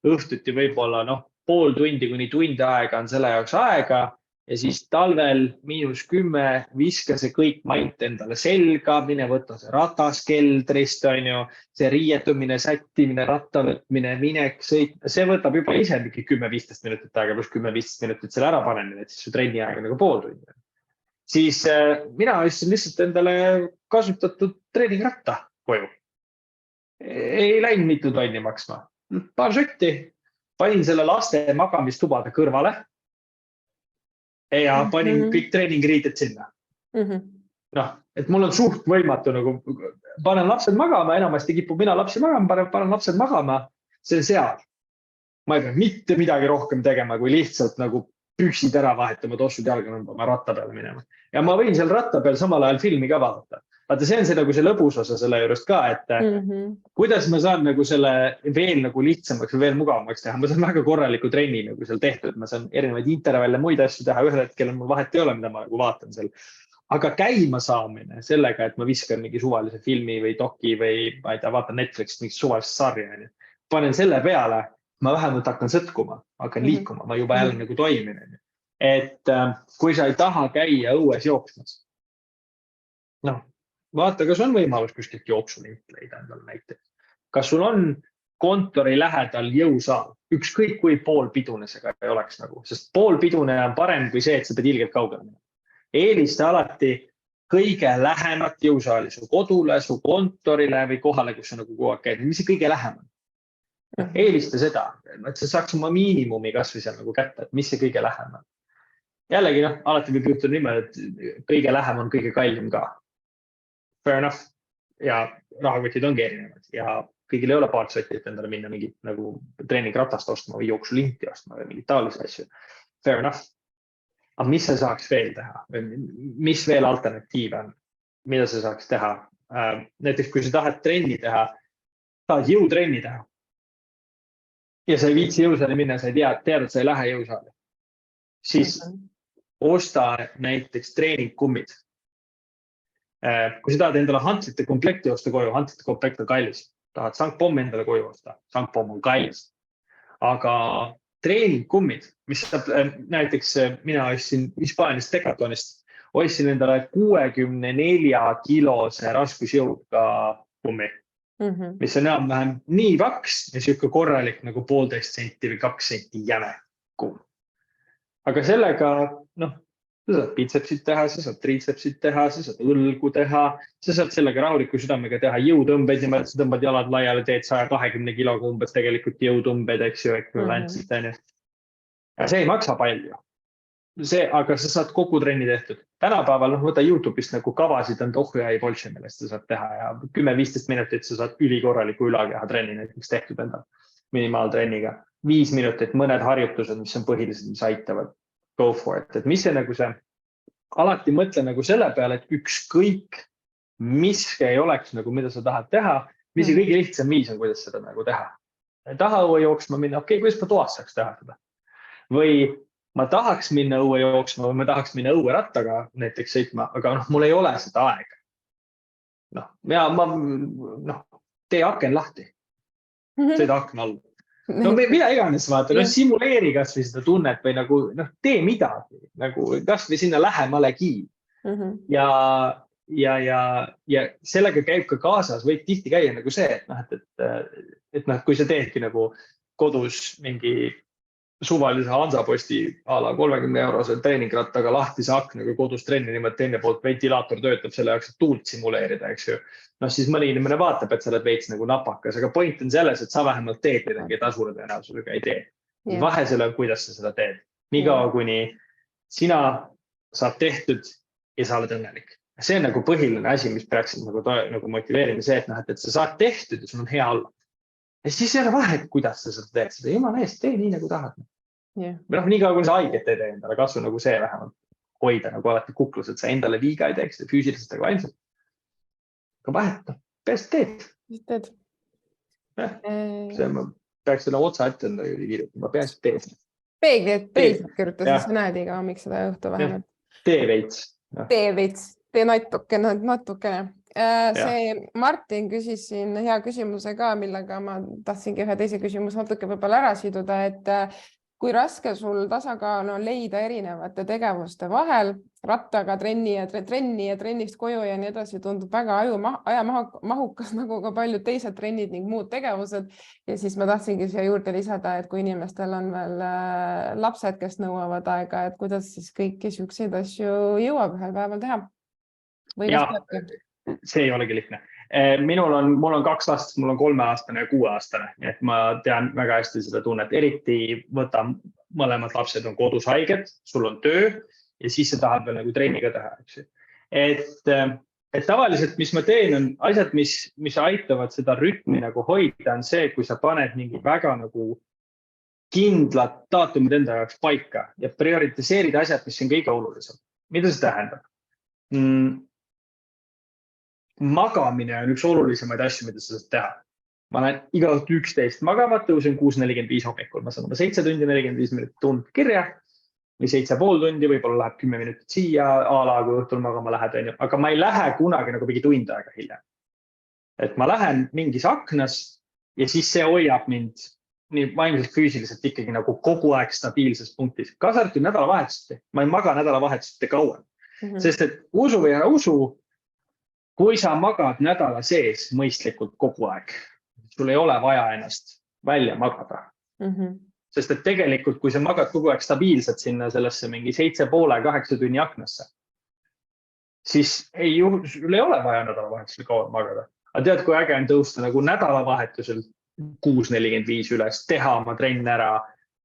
õhtuti võib-olla pool tundi kuni tund aega on selle jaoks aega ja siis talvel -10 viska see kõik mant endale selga, mine võta see ratas keldrist, on ju, see riietumine, sättimine, ratta võtmine, minek, sõit, see võtab juba ise mingi 10-15 minutit aega, pluss 10-15 minutit selle ära panemine, et siis su trenni aega nagu pool tundi. Siis mina ostsin lihtsalt endale kasutatud treeningratta koju. Ei läinud mitu tonni maksma. Paar žotti, panin selle laste magamistubade kõrvale ja panin kõik treeningriited sinna. Noh, et mul on suht võimatu nagu, panen lapsed magama, enamasti kipub mina lapsi magama, panen lapsed magama, see on seal. Ma ei pea mitte midagi rohkem tegema, kui lihtsalt nagu püksid ära vahetama, tossud jalga nõmbama, ratta peale minema. Ja ma võin seal ratta peal samal ajal filmi ka vaadata. Vaata, see on see nagu see lõbus osa selle juurest ka, et kuidas ma saan nagu selle veel nagu lihtsamaks või veel mugavamaks teha. Ma saan väga korraliku trenni nagu seal tehtud, ma saan erinevaid intervalle, muid asju teha, ühel hetkel mul vahet ei ole, mida ma nagu vaatan seal. Aga käima saamine sellega, et ma viskan mingi suvalise filmi või doki või ma ei tea, vaatan Netflixist mingit suvalist sarja. Panen selle peale, ma vähemalt hakkan sõtkuma, hakkan liikuma, ma juba jälle nagu toimin. Et kui sa ei taha käia õues jooksmas, noh, vaata, kas on võimalus kuskilt jooksulint leida endale näiteks. Kas sul on kontori lähedal jõusaal, ükskõik kui poolpidune see ka ei oleks nagu, sest poolpidune on parem kui see, et sa pead ilgelt kaugele minema. Eelista alati kõige lähemat jõusaali su kodule, su kontorile või kohale, kus sa nagu kogu aeg käid, mis see kõige lähem on. Eelista seda, et sa saaks oma miinimumi kas või seal nagu kätte, et mis see kõige lähem on. Jällegi, noh, alati võib juhtuda niimoodi, et kõige lähem on kõige kallim ka. Fair enough. Ja rahakotid ongi erinevad ja kõigil ei ole paar sotti, et endale minna mingi nagu treeningratast ostma või jooksulinti ostma või mingit taolisi asju. Fair enough. Aga mis sa saaks veel teha? Mis veel alternatiiv on? Mida sa saaks teha? Näiteks, kui sa tahad trenni teha, tahad jõutrenni teha ja sa ei viitsi jõusaali minna, sa ei tead, et sa ei lähe jõusaali, siis osta näiteks treeningkummid. Kui sa tahad endale hantlite komplekti osta koju, hantlite komplekt on kallis, tahad sankpommi endale koju osta, sankpomm on kallis. Aga treeningkummid, mis saab, näiteks mina ostsin Hispaaniast Decathlonist, ostsin endale 64 kilose raskusjõuga kummi, mis on enam-vähem nii paks ja siuke korralik nagu 1,5 senti või 2 senti jäme kumm. Aga sellega, noh, sa saad bitsepsid teha, sa saad triitsepsid teha, sa saad õlgu teha, sa saad sellega rahuliku südamega teha jõutõmbeid, niimoodi, et sa tõmbad jalad laiali, teed 120 kiloga umbes tegelikult jõutõmbeid, eks ju, ekvivalentsid, on ju. Ja see ei maksa palju. Aga sa saad kogu trenni tehtud. Tänapäeval võta YouTube'ist nagu kavasid on tohja ja poltsi, millest sa saad teha ja 10-15 minutit sa saad ülikorraliku ülakeha trenni näiteks tehtud endal minimaaltrenniga. 5 minutit, mõned harjutused, mis on põhilised, mis aitavad. Go for it. Et mis see nagu see, alati mõtle nagu selle peale, et ükskõik mis ei oleks nagu, mida sa tahad teha, mis see kõige lihtsam viis on, kuidas seda nagu teha. Ei taha õue jooksma minna, okei, kuidas ma toas saaks teha seda? Või ma tahaks minna õue jooksma või ma tahaks minna õue rattaga näiteks sõitma, aga mul ei ole seda aega. Tee aken lahti. Sõida aken alla. No mida iganes vaata, simuleeri kas või seda tunnet või nagu, tee midagi, nagu kas või sinna lähemalegi. Ja sellega käib ka kaasas, võib tihti käia nagu see, et kui sa teedki nagu kodus mingi suvalise Hansaposti ala 30 eurosel treeningrattaga lahtise aknaga kodus trenni niimoodi teine poolt ventilaator töötab selle jaoks, et tuult simuleerida, eks ju. Siis mõni inimene vaatab, et sa oled veits nagu napakas, aga point on selles, et sa vähemalt teed midagi ja tasure tõenäosusega ei tee. Vahe selle on, kuidas sa seda teed. Nii kaua, kuni sina saad tehtud ja sa oled õnnelik. See on nagu põhiline asi, mis peaksid nagu motiveerima see, et sa saad tehtud ja sul on hea olla. Ja siis ei ole vahet, kuidas sa seda teed. Seda jumala eest, tee nii nagu tahad. Või nii kaua, kui sa haiget ei tee endale, kasvu nagu see vähemalt hoida nagu alati kuklus, et sa endale viiga ei teeks, füüsiliselt aga vaimselt. Aga vahet, peast teed. See ma peaks selle otsa ette endale kirjutama, ma peast teed. Peeglit kirjuta, siis sa näed iga hommik seda õhtu vähemalt. Tee veits. Tee natukene. See Martin küsis siin hea küsimuse ka, millega ma tahtsingi ühe teise küsimuse natuke võib-olla ära siduda, et kui raske sul tasakaal on leida erinevate tegevuste vahel, rattaga trenni ja trennist koju ja nii edasi, tundub väga ajamahukas nagu ka paljud teised trennid ning muud tegevused. Ja siis ma tahtsingi siia juurde lisada, et kui inimestel on veel lapsed, kes nõuavad aega, et kuidas siis kõiki siukseid asju jõuab ühel päeval teha? Või ja, see ei olegi lihtne. Mul on 2 last, mul on 3-aastane ja 6-aastane, nii et ma tean väga hästi seda tunnet, eriti mõlemad lapsed on kodus haiged, sul on töö ja siis sa tahad veel nagu trenniga teha. Et tavaliselt, mis ma teen, on asjad, mis aitavad seda rütmi nagu hoida, on see, kui sa paned mingi väga nagu kindlad daatumid enda jaoks paika ja prioritiseerid asjad, mis on kõige olulisem. Mida see tähendab? Magamine on üks olulisemaid asju, mida sa saad teha. Ma lähen iga õhtu 11 magama, tõusen 6:45 hommikul. Ma saan oma 7 tundi 45 minutit tund kirja või 7,5 tundi, võib-olla läheb 10 minutit siia ala, kui õhtul magama lähed. Aga ma ei lähe kunagi nagu mingi tund aega hiljem. Et ma lähen mingis aknas ja siis see hoiab mind nii vaimselt füüsiliselt ikkagi nagu kogu aeg stabiilses punktis. Kasartud nädalavahetuseti. Ma ei maga nädalavahetuseti kauem. Sest et usu või ära usu, kui sa magad nädala sees mõistlikult kogu aeg, sul ei ole vaja ennast välja magada. Sest et tegelikult, kui sa magad kogu aeg stabiilselt sinna sellesse mingi 7,5–8 tunni aknasse, siis sul ei ole vaja nädalavahetusel kauem magada. Aga tead, kui äge on tõusta nagu nädalavahetusel 6:45 üles, teha oma trenn ära,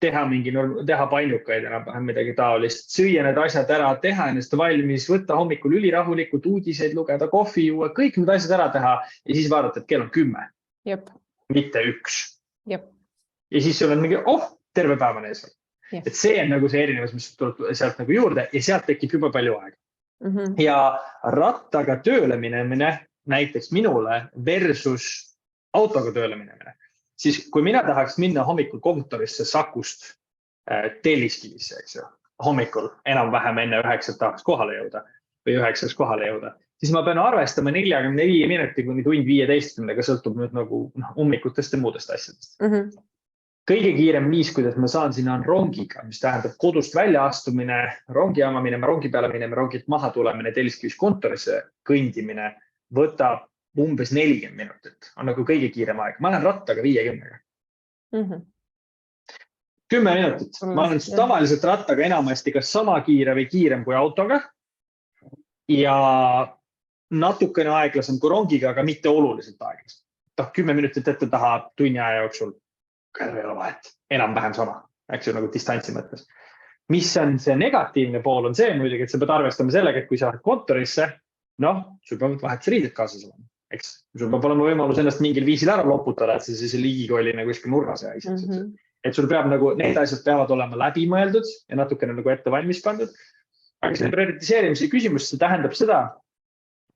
teha painukaid enam-vähem midagi taolist, süüa need asjad ära, teha ennast valmis, võtta hommikul ülirahulikult uudiseid lugeda, kohvi juua, kõik need asjad ära teha ja siis vaadata, et kell on 10, mitte 1. Jep. Ja siis sul on mingi, terve päev on ees. Et see on nagu see erinevus, mis tuleb sealt nagu juurde ja sealt tekib juba palju aega. Ja rattaga tööle minemine, näiteks minule versus autoga tööle minemine. Siis kui mina tahaks minna hommikul kontorisse Sakust Telliskivisse, eks ju, hommikul enam-vähem enne 9 tahaks kohale jõuda või 9 kohale jõuda, siis ma pean arvestama 45 minuti kuni tund 15, sõltub nüüd nagu ummikutest ja muudest asjadest. Kõige kiirem viis, kuidas ma saan sinna on rongiga, mis tähendab kodust välja astumine, rongijaama minema, rongi peale minema, rongilt maha tulemine, Telliskivis kontorisse kõndimine võtab umbes 40 minutit, on nagu kõige kiirem aeg. Ma lähen rattaga 50-ga. 10 minutit. Ma olen tavaliselt rattaga enamasti kas sama kiire või kiirem kui autoga ja natukene aeglasem kui rongiga, aga mitte oluliselt aeglasem. 10 minutit ette taha tunni aja jooksul ei ole vahet. Enam-vähem sama, eks ju, nagu distantsi mõttes. Mis on see negatiivne pool on see muidugi, et sa pead arvestama sellega, et kui sa lähed kontorisse, sul peavad vahetus riided kaasas olema. Eks, sul peab olema võimalus ennast mingil viisil ära loputada, et see liigikolli nagu kuskil nurgas ja et sul peab nagu, need asjad peavad olema läbimõeldud ja natukene nagu ette valmis pandud. Aga selle prioritiseerimise küsimus, see tähendab seda,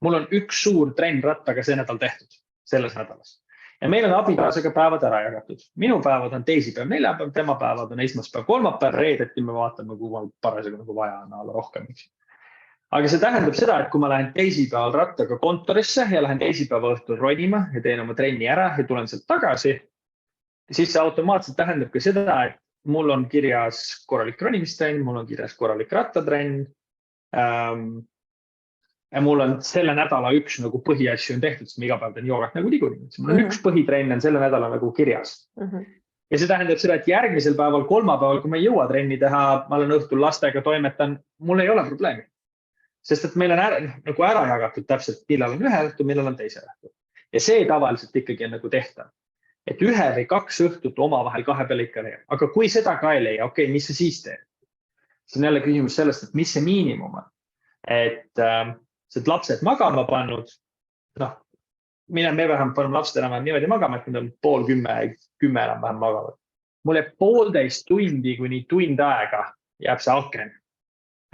mul on üks suur trenn rattaga see nädal tehtud, selles nädalas. Ja meil on abikaasaga päevad ära jagatud. Minu päevad on teisipäev, neljapäev, tema päevad on esmaspäev, kolmapäev, reedeti me vaatame, kui parasjagu nagu vaja on alla rohkem. Aga see tähendab seda, et kui ma lähen teisipäeval rattaga kontorisse ja lähen teisipäeva õhtul ronima ja teen oma trenni ära ja tulen sealt tagasi, siis see automaatselt tähendab ka seda, et mul on kirjas korralik ronimistrenn, mul on kirjas korralik rattatrenn ja mul on selle nädala üks nagu põhiasju on tehtud, sest ma iga päev teen joogat nagu niikuinii. Mul on üks põhitrenn on selle nädala nagu kirjas. Ja see tähendab seda, et järgmisel päeval, kolmapäeval, kui ma ei jõua trenni teha, ma olen õhtul lastega toimetan, mul ei ole probleemi. Sest et meil on nagu ära jagatud täpselt, millal on ühe õhtu, millal on teise õhtu. Ja see tavaliselt ikkagi on nagu tehtav. Et 1 või 2 õhtut omavahel 2 peale ikka leiab. Aga kui seda ka ei leia, okei, mis sa siis teed? See on jälle küsimus sellest, et mis see miinimum on. Et see lapsed magama pannud, me vähem paneme lapsed enam niimoodi magama, et nad on 9:30 enam-vähem magavad. Mul jääb 1,5 tundi kuni tund aega jääb see aken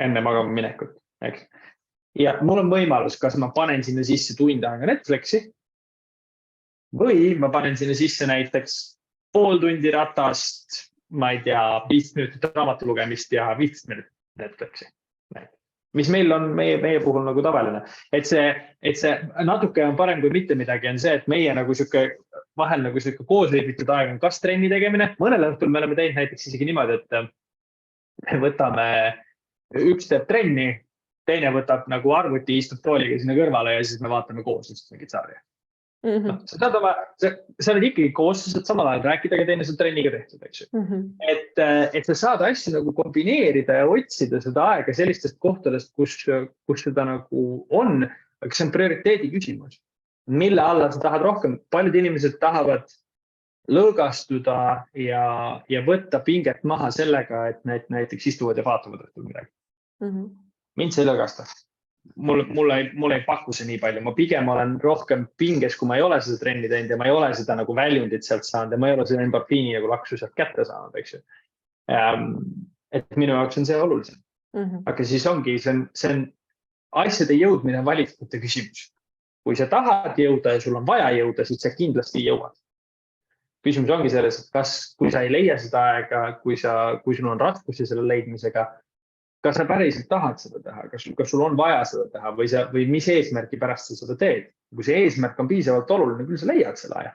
enne magama minekut. Ja mul on võimalus, kas ma panen sinna sisse tund aega Netflixi või ma panen sinna sisse näiteks pool tundi ratast, ma ei tea, 5 minutit raamatu lugemist ja 15 minutit Netflixi. Mis meil on meie puhul nagu tavaline. Et see natuke on parem kui mitte midagi on see, et meie nagu siuke vahel nagu selline koosleibitud aeg on kas trenni tegemine, mõnel õhtul me oleme teinud näiteks isegi niimoodi, et me võtame, üks teeb trenni, teine võtab nagu arvuti, istub tooliga sinna kõrvale ja siis me vaatame koos lihtsalt mingit sarja. Sa oled ikkagi koos, sa saad samal ajal rääkida, aga teine saad trenniga tehtud, eks ju. Et sa saad asju nagu kombineerida ja otsida seda aega sellistest kohtadest, kus seda nagu on, aga see on prioriteedi küsimus. Mille alla sa tahad rohkem? Paljud inimesed tahavad lõõgastuda ja võtta pinget maha sellega, et näiteks istuvad ja vaatavad õhtul midagi. Mind see ei lõõgasta. Mul ei paku see nii palju. Ma pigem olen rohkem pinges, kui ma ei ole seda trenni teinud ja ma ei ole seda nagu väljundit sealt saanud ja ma ei ole seda endorfiini nagu laksu sealt kätte saanud, eks ju. Et minu jaoks on see olulisem. Aga siis ongi, see on asjade jõudmine valikute küsimus. Kui sa tahad jõuda ja sul on vaja jõuda, siis sa kindlasti jõuad. Küsimus ongi selles, et kui sa ei leia seda aega, kui sul on raskusi selle leidmisega, kas sa päriselt tahad seda teha, kas sul on vaja seda teha või mis eesmärgi pärast sa seda teed. Kui see eesmärk on piisavalt oluline, küll sa leiad selle aja.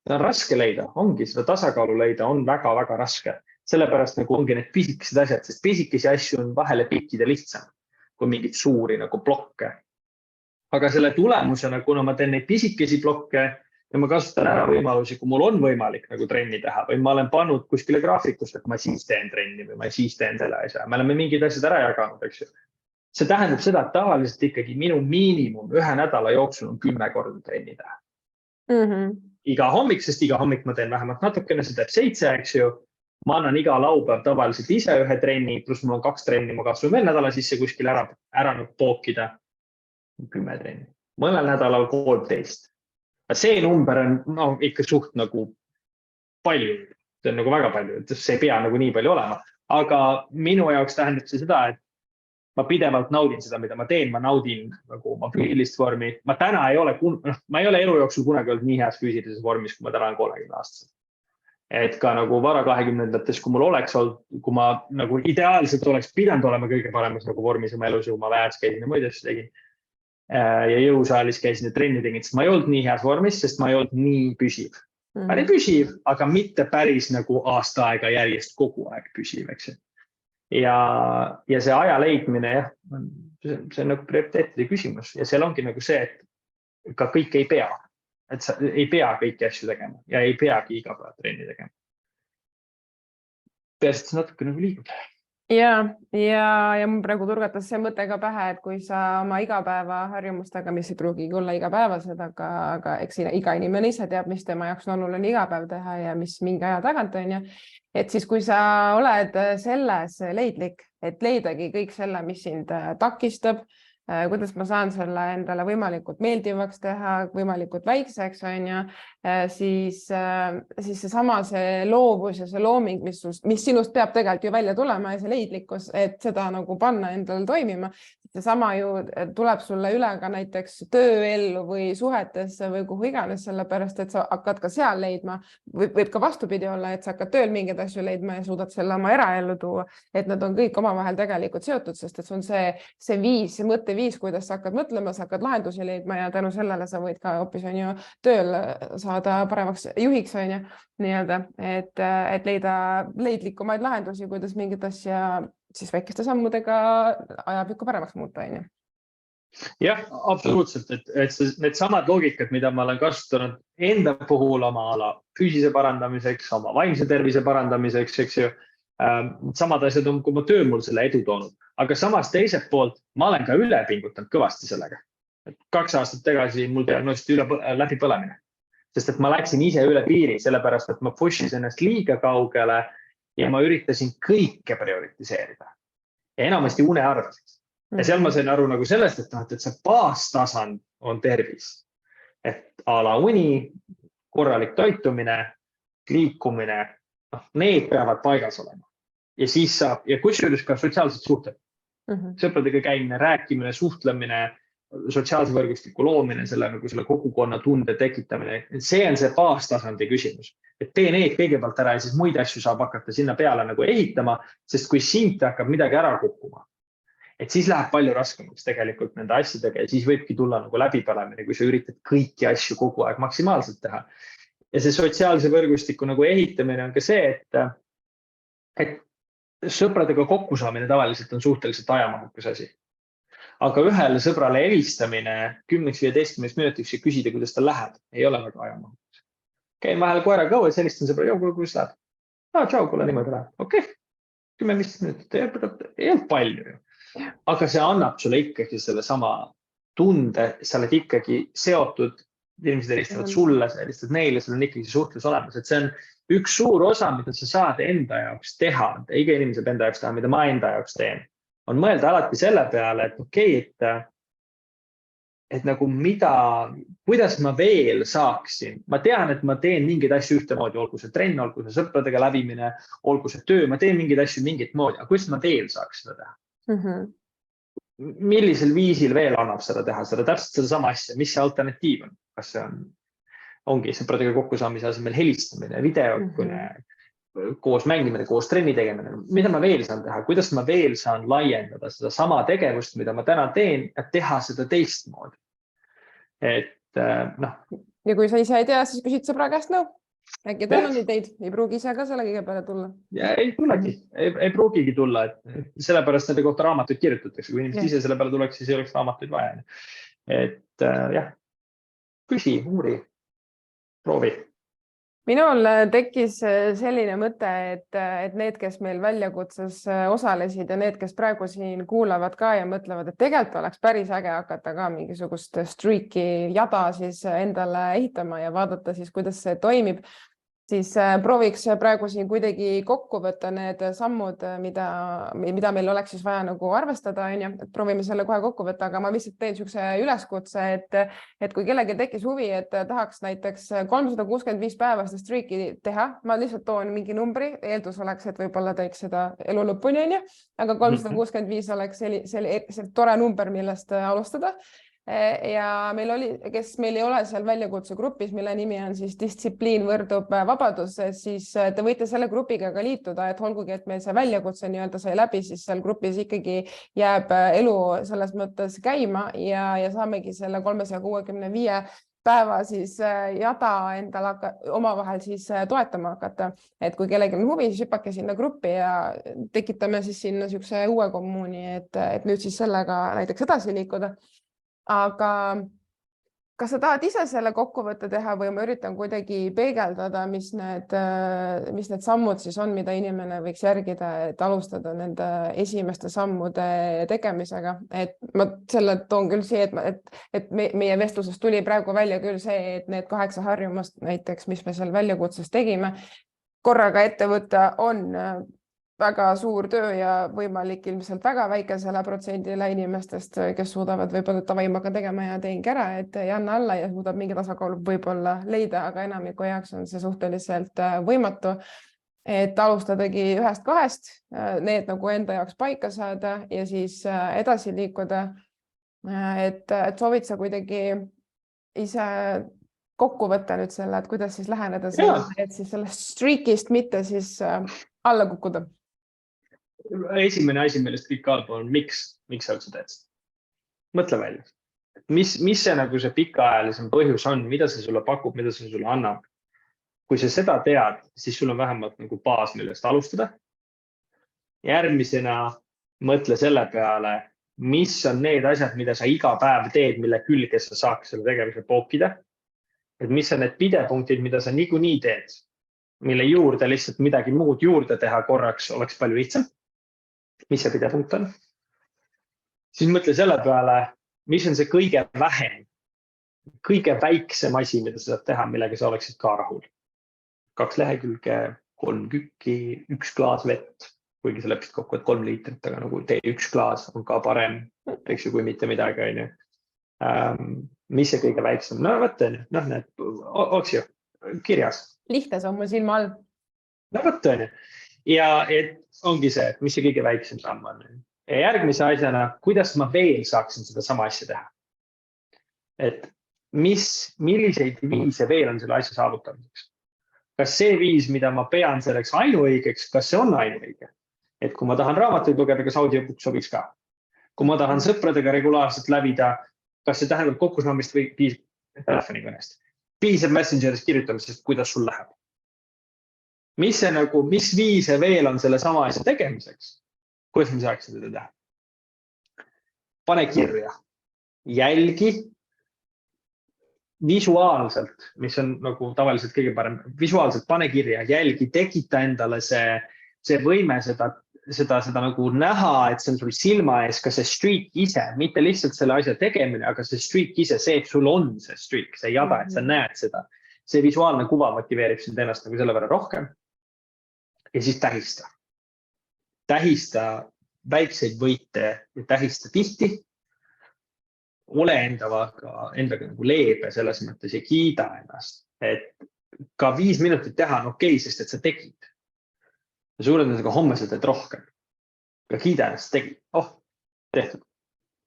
See on raske leida, ongi seda tasakaalu leida, on väga-väga raske. Sellepärast nagu ongi need pisikesed asjad, sest pisikesi asju on vahele pikkida lihtsam kui mingid suuri nagu blokke. Aga selle tulemusena, kuna ma teen neid pisikesi blokke ja ma kasutan ära võimalusi, kui mul on võimalik nagu trenni teha või ma olen pannud kuskile graafikust, et ma siis teen trenni või ma siis teen selle asja. Me oleme mingid asjad ära jaganud, eks ju. See tähendab seda, et tavaliselt ikkagi minu miinimum ühe nädala jooksul on 10 korda trenni teha. Iga hommik, sest iga hommik ma teen vähemalt natukene, see teeb 7, eks ju. Ma annan iga laupäev tavaliselt ise ühe trenni, pluss mul on 2 trenni, ma katsun veel nädala sisse kuskil ära pookida. 10 trenni. Mõnel nädalal 13. See number on ikka suht nagu palju. See on nagu väga palju, et see ei pea nagu nii palju olema. Aga minu jaoks tähendab see seda, et ma pidevalt naudin seda, mida ma teen. Ma naudin nagu oma füüsilist vormi. Ma ei ole elu jooksul kunagi olnud nii heas füüsilises vormis, kui ma täna olen 30 aastased. Et ka nagu vara 20-ndates, kui mul oleks olnud, kui ma nagu ideaalselt oleks pidanud olema kõige paremas nagu vormis oma elus, kui ma väärts käisin ja muid asju tegin. Ja jõusaalis käisin ja trenni tegin, sest ma ei olnud nii heas vormis, sest ma ei olnud nii püsiv. Ma olin püsiv, aga mitte päris nagu aasta aega järjest kogu aeg püsiv, eks. Ja see aja leidmine, jah, see on nagu prioriteetide küsimus ja seal ongi nagu see, et ka kõik ei pea. Et sa ei pea kõiki asju tegema ja ei peagi iga päev trenni tegema. Peast natuke nagu liigub. Ja mul praegu turgatas see mõte ka pähe, et kui sa oma igapäeva harjumustega, mis ei pruugi olla igapäevased, aga eks iga inimene ise teab, mis tema jaoks on oluline igapäev teha ja mis mingi aja tagant on ja et siis kui sa oled selles leidlik, et leidagi kõik selle, mis sind takistab, kuidas ma saan selle endale võimalikult meeldivaks teha, võimalikult väikseks on ja siis seesama see loovus ja see looming, mis sinust peab tegelikult ju välja tulema ja see leidlikkus, et seda nagu panna endale toimima. Seesama ju tuleb sulle üle ka näiteks tööellu või suhetesse või kuhu iganes, sellepärast, et sa hakkad ka seal leidma, võib ka vastupidi olla, et sa hakkad tööl mingeid asju leidma ja suudad selle oma eraellu tuua, et nad on kõik omavahel tegelikult seotud, sest et see on see viis, see mõtteviis, kuidas sa hakkad mõtlema, sa hakkad lahendusi leidma ja tänu sellele sa võid ka hoopis on ju tööl saada paremaks juhiks on ju, nii-öelda, et leida leidlikumaid lahendusi, kuidas mingit asja siis väikeste sammudega ajapikku paremaks muuta, on ju. Jah, absoluutselt, et need samad loogikad, mida ma olen kasutanud enda puhul oma ala füüsise parandamiseks, oma vaimse tervise parandamiseks, eks ju, samad asjad on, kui ma töö mul selle edu toonud. Aga samas teiselt poolt ma olen ka üle pingutanud kõvasti sellega. 2 aastat tagasi mul diagnoositi läbipõlemine, sest et ma läksin ise üle piiri, sellepärast, et ma pushis ennast liiga kaugele ja ma üritasin kõike prioritiseerida. Ja enamasti une arvelt. Ja seal ma sain aru nagu sellest, et see baastasand on tervis. Et ala uni, korralik toitumine, liikumine, need peavad paigas olema. Ja siis saab, ja kusjuures ka sotsiaalsed suhted. Sõpradega käimine, rääkimine, suhtlemine, sotsiaalse võrgustiku loomine, selle kogukonna tunde tekitamine. See on see baastasandi küsimus. Et tee need kõigepealt ära ja siis muid asju saab hakata sinna peale nagu ehitama, sest kui sind hakkab midagi ära kukkuma, et siis läheb palju raskemaks tegelikult nende asjadega ja siis võibki tulla nagu läbipõlemine, kui sa üritad kõiki asju kogu aeg maksimaalselt teha. ja see sotsiaalse võrgustiku nagu ehitamine on ka see, et sõpradega kokkusaamine tavaliselt on suhteliselt ajamahukas asi. Aga ühele sõbrale helistamine 10-15 minutiks ja küsida, kuidas ta läheb, ei ole väga ajamahukas. Käin vahel koeraga õues, helistan sõbra, kuidas läheb? Tšau, kuule niimoodi läheb. Okei, 10-15 minutit, ei olnud palju. Aga see annab sulle ikkagi selle sama tunde, sa oled ikkagi seotud, inimesed helistavad sulle, sa helistad neile, sul on ikkagi suhtlus olemas, et see on üks suur osa, mida sa saad enda jaoks teha, iga inimene saab enda jaoks teha, mida ma enda jaoks teen, on mõelda alati selle peale, et okei, et nagu kuidas ma veel saaksin, ma tean, et ma teen mingeid asju ühtemoodi, olgu see trenn, olgu see sõpradega läbimine, olgu see töö, ma teen mingeid asju mingit moodi, aga kuidas ma veel saaks seda teha? Millisel viisil veel annab seda teha, täpselt seda sama asja, mis see alternatiiv on? Kas see ongi sõpradega kokkusaamise asemel helistamine, videokõne, koos mängimine, koos trenni tegemine, mida ma veel saan teha, kuidas ma veel saan laiendada seda sama tegevust, mida ma täna teen, ja teha seda teistmoodi. Ja kui sa ise ei tea, siis küsid sõbra käest nõu. Äkki tal on ideid, ei pruugi ise ka selle kõige peale tulla. Ja ei tulegi, ei pruugigi tulla, et sellepärast nende kohta raamatuid kirjutatakse. Kui inimesed ise selle peale tuleks, siis ei oleks raamatuid vaja. Et jah, küsi, uuri, proovi. Minul tekkis selline mõte, et need, kes meil väljakutses osalesid ja need, kes praegu siin kuulavad ka ja mõtlevad, et tegelikult oleks päris äge hakata ka mingisugust streaki jada siis endale ehitama ja vaadata siis, kuidas see toimib, siis prooviks praegu siin kuidagi kokku võtta need sammud, mida meil oleks siis vaja nagu arvestada, et proovime selle kohe kokku võtta, aga ma lihtsalt teen niisuguse üleskutse, et kui kellegi tekkis huvi, et tahaks näiteks 365 päeva seda streaki teha, ma lihtsalt toon mingi numbri, eeldus oleks, et võib-olla teeks seda elu lõpuni, aga 365 oleks see tore number, millest alustada. Ja meil ei ole seal väljakutse grupis, mille nimi on siis distsipliin võrdub vabadus, siis te võite selle grupiga ka liituda, et olgugi, et meil see väljakutse nii-öelda sai läbi, siis seal grupis ikkagi jääb elu selles mõttes käima ja saamegi selle 365 päeva siis jada endal omavahel siis toetama hakata. Et kui kellelgi on huvi, siis hüppake sinna gruppi ja tekitame siis sinna niisuguse uue kommuuni, et nüüd siis sellega näiteks edasi liikuda. Aga kas sa tahad ise selle kokkuvõtte teha või ma üritan kuidagi peegeldada, mis need sammud siis on, mida inimene võiks järgida, et alustada nende esimeste sammude tegemisega? Et ma selle toon küll see, et meie vestlusest tuli praegu välja küll see, et need 8 harjumust näiteks, mis me seal väljakutses tegime, korraga ette võtta on väga suur töö ja võimalik ilmselt väga väikesele protsendile inimestest, kes suudavad võib-olla tavai ma hakkan tegema ja teengi ära, et ei anna alla ja suudab mingi tasakaalu võib-olla leida, aga enamiku jaoks on see suhteliselt võimatu. Et alustadagi 1-2, need nagu enda jaoks paika saada ja siis edasi liikuda. Et soovid sa kuidagi ise kokku võtta nüüd selle, et kuidas siis läheneda selle, et siis sellest streakist mitte siis alla kukkuda. Esimene asi, millest kõik algab on, miks sa üldse teed? Mõtle välja. Mis see nagu see pikaajalisem põhjus on, mida see sulle pakub, mida see sulle annab? Kui sa seda tead, siis sul on vähemalt nagu baas, millest alustada. Järgmisena mõtle selle peale, mis on need asjad, mida sa iga päev teed, mille külge sa saaks selle tegevuse pookida. Et mis on need pidepunktid, mida sa niikuinii teed, mille juurde lihtsalt midagi muud juurde teha korraks oleks palju lihtsam. Mis see pidepunkt on? Siis mõtle selle peale, mis on see kõige vähem, kõige väiksem asi, mida sa saad teha, millega sa oleksid ka rahul. 2 lehekülge, 3 kükki, 1 klaas vett, kuigi sa leppisid kokku, et 3 liitrit, aga nagu tee 1 klaas on ka parem, eks ju, kui mitte midagi. Mis see kõige väiksem? No võtta, oleks ju kirjas. Lihtes on mul silma all. No võtta. Ja et ongi see, et mis see kõige väiksem samm on. Ja järgmise asjana, kuidas ma veel saaksin seda sama asja teha? Et milliseid viise veel on selle asja saavutamiseks? Kas see viis, mida ma pean selleks ainuõigeks, kas see on ainuõige? Et kui ma tahan raamatuid lugeda, kas audiobook sobiks ka? Kui ma tahan sõpradega regulaarselt läbida, kas see tähendab kokkusaamist või telefoni kõnest? piisab Messengeris kirjutamisest, kuidas sul läheb. Mis viise veel on selle sama asja tegemiseks? Kuidas me saaks seda teha? Pane kirja, jälgi visuaalselt, mis on nagu tavaliselt kõige parem, visuaalselt pane kirja, jälgi, tekita endale see võime seda nagu näha, et see on sul silma ees, ka see streak ise, mitte lihtsalt selle asja tegemine, aga see streak ise, see, et sul on see streak, see jada, et sa näed seda. See visuaalne kuva motiveerib sind ennast nagu selle võrra rohkem. Ja siis tähista. Tähista väikseid võite ja tähista tihti. Ole endaga nagu leebe selles mõttes ja kiida ennast, et ka 5 minutit teha on okei, sest et sa tegid. Ja suurendusega homme sa teed rohkem. Ka kiida ennast tegid. Tehtud.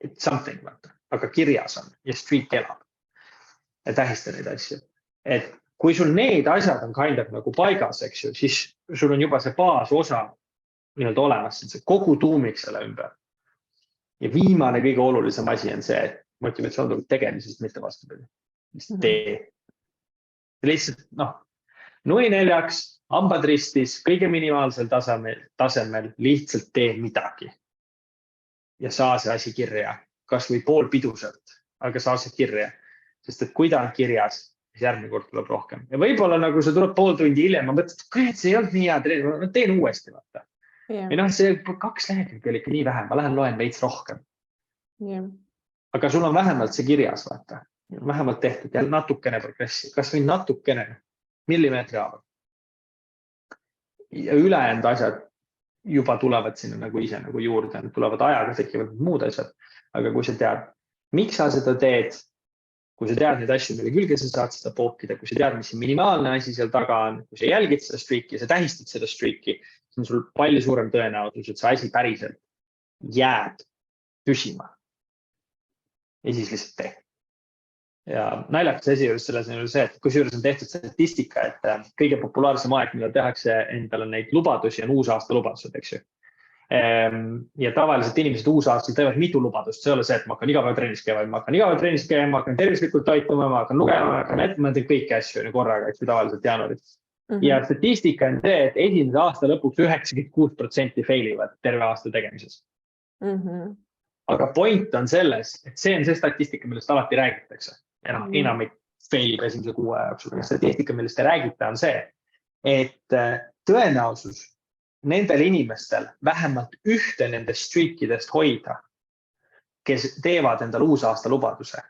It's something, aga kirjas on ja streak elab. Ja tähista neid asju. Et kui sul need asjad on kind of nagu paigas, eks ju, siis sul on juba see baasosa nii-öelda olemas, see kogu tuumik selle ümber. Ja viimane kõige olulisem asi on see, et motivatsioon tuleb tegemisest, mitte vastupidi. Tee. Lihtsalt, nui neljaks, hambad ristis, kõige minimaalsel tasemel lihtsalt tee midagi. Ja saa see asi kirja, kas või pool piduselt, aga saa see kirja. Sest et kui ta on kirjas, siis järgmine kord tuleb rohkem. Ja võib-olla nagu see tuleb pool tundi hiljem, ma mõtlen, et see ei olnud nii hea, ma teen uuesti, vaata. Ja see 2 lehekülge oli ikka nii vähem, ma lähen loen veits rohkem. Aga sul on vähemalt see kirjas, vaata. Vähemalt tehtud ja natukene progressi, kas või natukene millimeetri haaval. Ja ülejäänud asjad juba tulevad sinna nagu ise nagu juurde, tulevad ajaga, tekivad muud asjad. Aga kui sa tead, miks sa seda teed, kui sa tead neid asju, mille külge sa saad seda pookida, kui sa tead, mis see minimaalne asi seal taga on, kui sa jälgid seda streaki ja sa tähistad seda streaki, siis on sul palju suurem tõenäosus, et see asi päriselt jääb püsima. Ja siis lihtsalt tee. Ja naljakas asi juures selles on see, et kusjuures on tehtud statistika, et kõige populaarsem aeg, millal tehakse endale neid lubadusi, on uusaasta lubadused, eks ju. Ja tavaliselt inimesed uusaastal teevad mitu lubadust, see ei ole see, et ma hakkan iga päev trennis käima, ma hakkan tervislikult toituma, ma hakkan lugema, ma teen kõiki asju korraga, eks ju tavaliselt jaanuaris. Ja statistika on see, et esimese aasta lõpuks 96% failivad terve aasta tegemises. Aga point on selles, et see on see statistika, millest alati räägitakse. Enamik failib esimese 6 jooksul. Statistika, millest te räägite, on see, et tõenäosus nendel inimestel vähemalt ühte nendest streakidest hoida, kes teevad endal uusaasta lubaduse,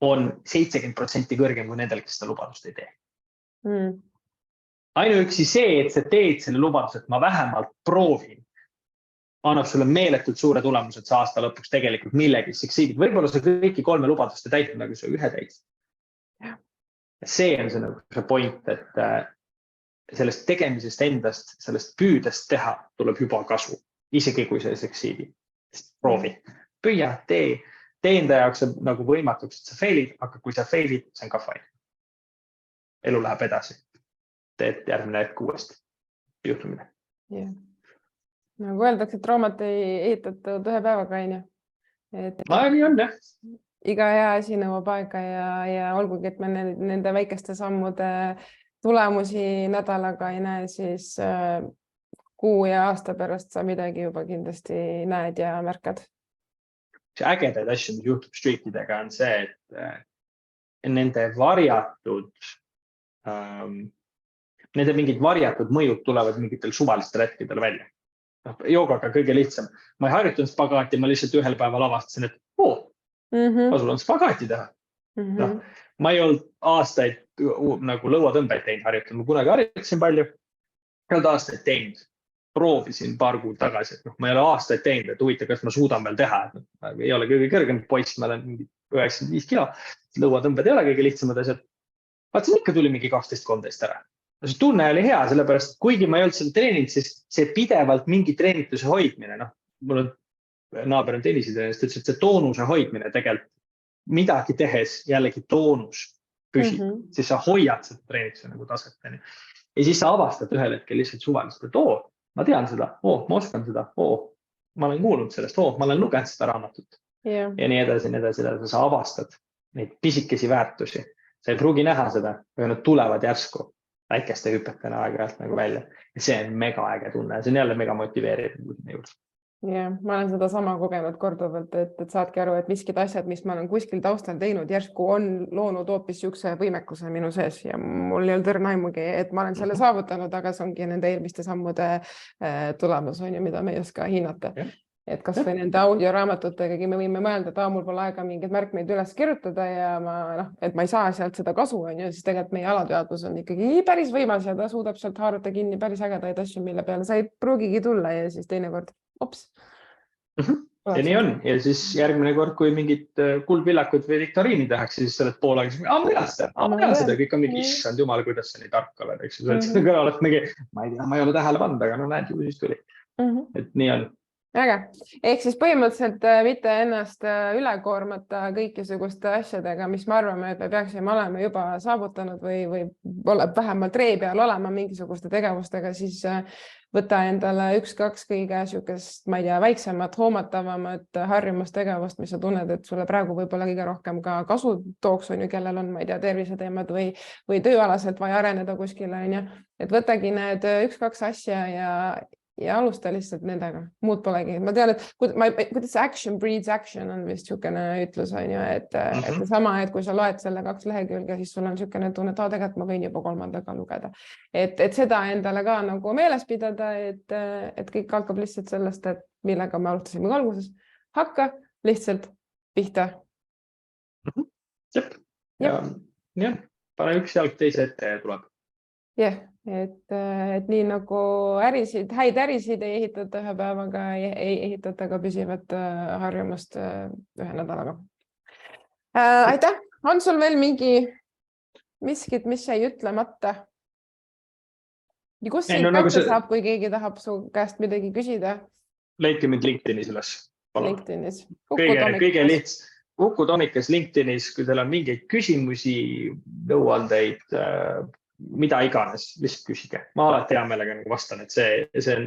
on 70% kõrgem kui nendel, kes seda lubadust ei tee. Ainuüksi see, et sa teed selle lubaduse, et ma vähemalt proovin, annab sulle meeletult suure tulemused sa aasta lõpuks tegelikult millegi succeedid. Võib-olla sa kõiki 3 lubadust ei täitnud, nagu sa 1 täitsid. See on see point, et sellest tegemisest endast, sellest püüdest teha tuleb juba kasu, isegi kui sa ei succeedi. Proovi, püüa, tee enda jaoks nagu võimatuks, et sa failid, aga kui sa failid, see on ka fine. Elu läheb edasi. Teed järgmine hetk uuesti. Juhtu midagi. Nagu öeldakse, et raamat ei ehitatud 1 päevaga, on ju. Nii on, jah. Iga hea asi nõuab aega ja olgugi, et me nende väikeste sammude tulemusi nädalaga ei näe, siis kuu ja aasta pärast sa midagi juba kindlasti näed ja märkad. See ägedaid asju, mis juhtub streakidega, on see, et nende mingid varjatud mõjud tulevad mingitel suvalistel hetkedel välja. Joogaga kõige lihtsam. Ma ei harjutanud spagaati, ma lihtsalt 1 päeval avastasin, et sul on spagaati teha. Ma ei olnud aastaid nagu lõuatõmbeid teinud harjutanud, ma kunagi harjutasin palju. Ei olnud aastaid teinud. Proovisin paar kuud tagasi, et ma ei ole aastaid teinud, et huvita, kas ma suudan veel teha. Ei ole kõige kõrgem poiss, ma olen 95 kilo. Lõuatõmbed ei ole kõige lihtsamad asjad. Vaatasin, ikka tuli mingi 12-13 ära. See tunne oli hea, sellepärast kuigi ma ei olnud seda treeninud, siis see pidevalt mingi treenituse hoidmine, mul on naaber on tennisetreenist, ütles, et see toonuse hoidmine tegelikult midagi tehes jällegi toonus püsib, siis sa hoiad seda treenituse nagu taset. Ja siis sa avastad ühel hetkel lihtsalt suvalist, et ma tean seda, ma oskan seda, ma olen kuulnud sellest, ma olen lugenud seda raamatut ja nii edasi, sa avastad neid pisikesi väärtusi. sa ei pruugi näha seda, aga nad tulevad järsku väikeste hüpetena aeg-ajalt nagu välja. Ja see on mega äge tunne, see on jälle mega motiveeriv. Jah, ma olen seda sama kogenud korduvalt, et saadki aru, et miskid asjad, mis ma olen kuskil taustal teinud, järsku on loonud hoopis siukse võimekuse minu sees ja mul ei olnud õrna aimugi, et ma olen selle saavutanud, aga see ongi nende eelmiste sammude tulemus on ju, mida me ei oska hinnata. Et kas või nende audioraamatutega me võime mõelda, et mul pole aega mingeid märkmeid üles kirjutada ja et ma ei saa sealt seda kasu, on ju, siis tegelikult meie alateadvus on ikkagi päris võimas ja ta suudab sealt haarata kinni päris ägedaid asju, mille peale sa ei pruugigi tulla ja siis teinekord ops. Ja nii on. Ja siis järgmine kord, kui mingid kuldvillakud või viktoriini tehakse, siis sa oled pool aega, ma tean seda, kõik on mingi issand jumal, kuidas sa nii tark oled, eks ju. Ma ei tea, ma ei ole tähele pannud, aga no näed, ju siis tuli. Et nii on. Väga. Ehk siis põhimõtteliselt mitte ennast üle koormata kõikisuguste asjadega, mis me arvame, et me peaksime olema juba saavutanud või vähemalt ree peal olema mingisuguste tegevustega, siis võta endale 1-2 kõige sihukest, ma ei tea, väiksemat, hoomatavamat harjumustegevust, mis sa tunned, et sulle praegu võib-olla kõige rohkem ka kasu tooks, on ju, kellel on, ma ei tea, terviseteemad või tööalaselt vaja areneda kuskile, on ju. Et võtagi need 1-2 asja ja alusta lihtsalt nendega, muud polegi. Ma tean, et kuidas action breeds action on vist niisugune ütlus, on ju, et sama, et kui sa loed selle 2 lehekülge, siis sul on niisugune tunne, et tegelikult ma võin juba 3. lugeda. Et seda endale ka nagu meeles pidada, et kõik hakkab lihtsalt sellest, et millega me alustasime alguses. Hakka lihtsalt pihta. Jep. Ja, pane üks jalg teise ette ja tuleb. Jah, et nii nagu häid ärisid ei ehitata ühe päevaga, ei ehitata ka püsivat harjumust ühe nädalaga. Aitäh! On sul veel miskit, mis jäi ütlemata? Ja kus sind kätte saab, kui keegi tahab su käest midagi küsida? Leidke mind LinkedInis üles. LinkedInis. Kõige lihtsam. Uku Tomikas LinkedInis, kui teil on mingeid küsimusi, nõuandeid, mida iganes, lihtsalt küsige. Ma alati hea meelega vastan, et see on,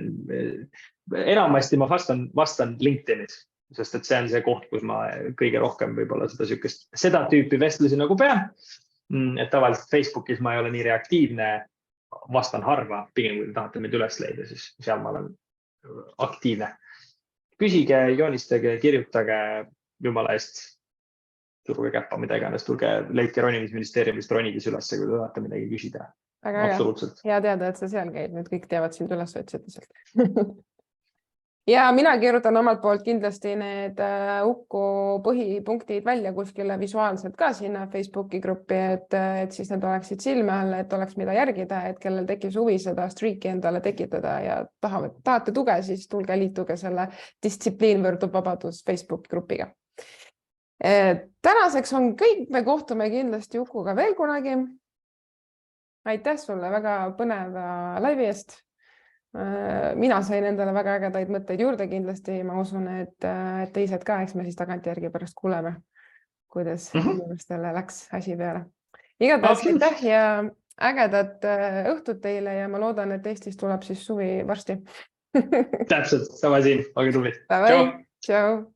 enamasti ma vastan LinkedInis, sest et see on see koht, kus ma kõige rohkem võib-olla seda tüüpi vestlusi nagu pean. Et tavaliselt Facebookis ma ei ole nii reaktiivne, vastan harva, pigem kui te tahate meid üles leida, siis seal ma olen aktiivne. Küsige, joonistage, kirjutage, jumala eest. Turge käppa, mida iganes, tulge leidke ronimisministeeriumist ronidis üles, kui te tahate midagi küsida. Absoluutselt. Hea teada, et sa seal käid, nüüd kõik teavad sind üles otsida sealt. Ja mina kirjutan omalt poolt kindlasti need Uku põhipunktid välja kuskile visuaalselt ka sinna Facebooki gruppi, et siis need oleksid silme all, et oleks mida järgida, et kellel tekib huvi seda streaki endale tekitada ja tahate tuge, siis tulge liituge selle distsipliin võrdub vabadus Facebooki grupiga. Tänaseks on kõik, me kohtume kindlasti Ukuga veel kunagi. Aitäh sulle väga põneva laivi eest. Mina sain endale väga ägedaid mõtteid juurde kindlasti, ma usun, et teised ka, eks me siis tagantjärgi pärast kuuleme, kuidas inimestele läks asi peale. Igatahes aitäh ja ägedat õhtut teile ja ma loodan, et Eestis tuleb siis suvi varsti. Täpselt, sama siin, olge tublid. Tšau!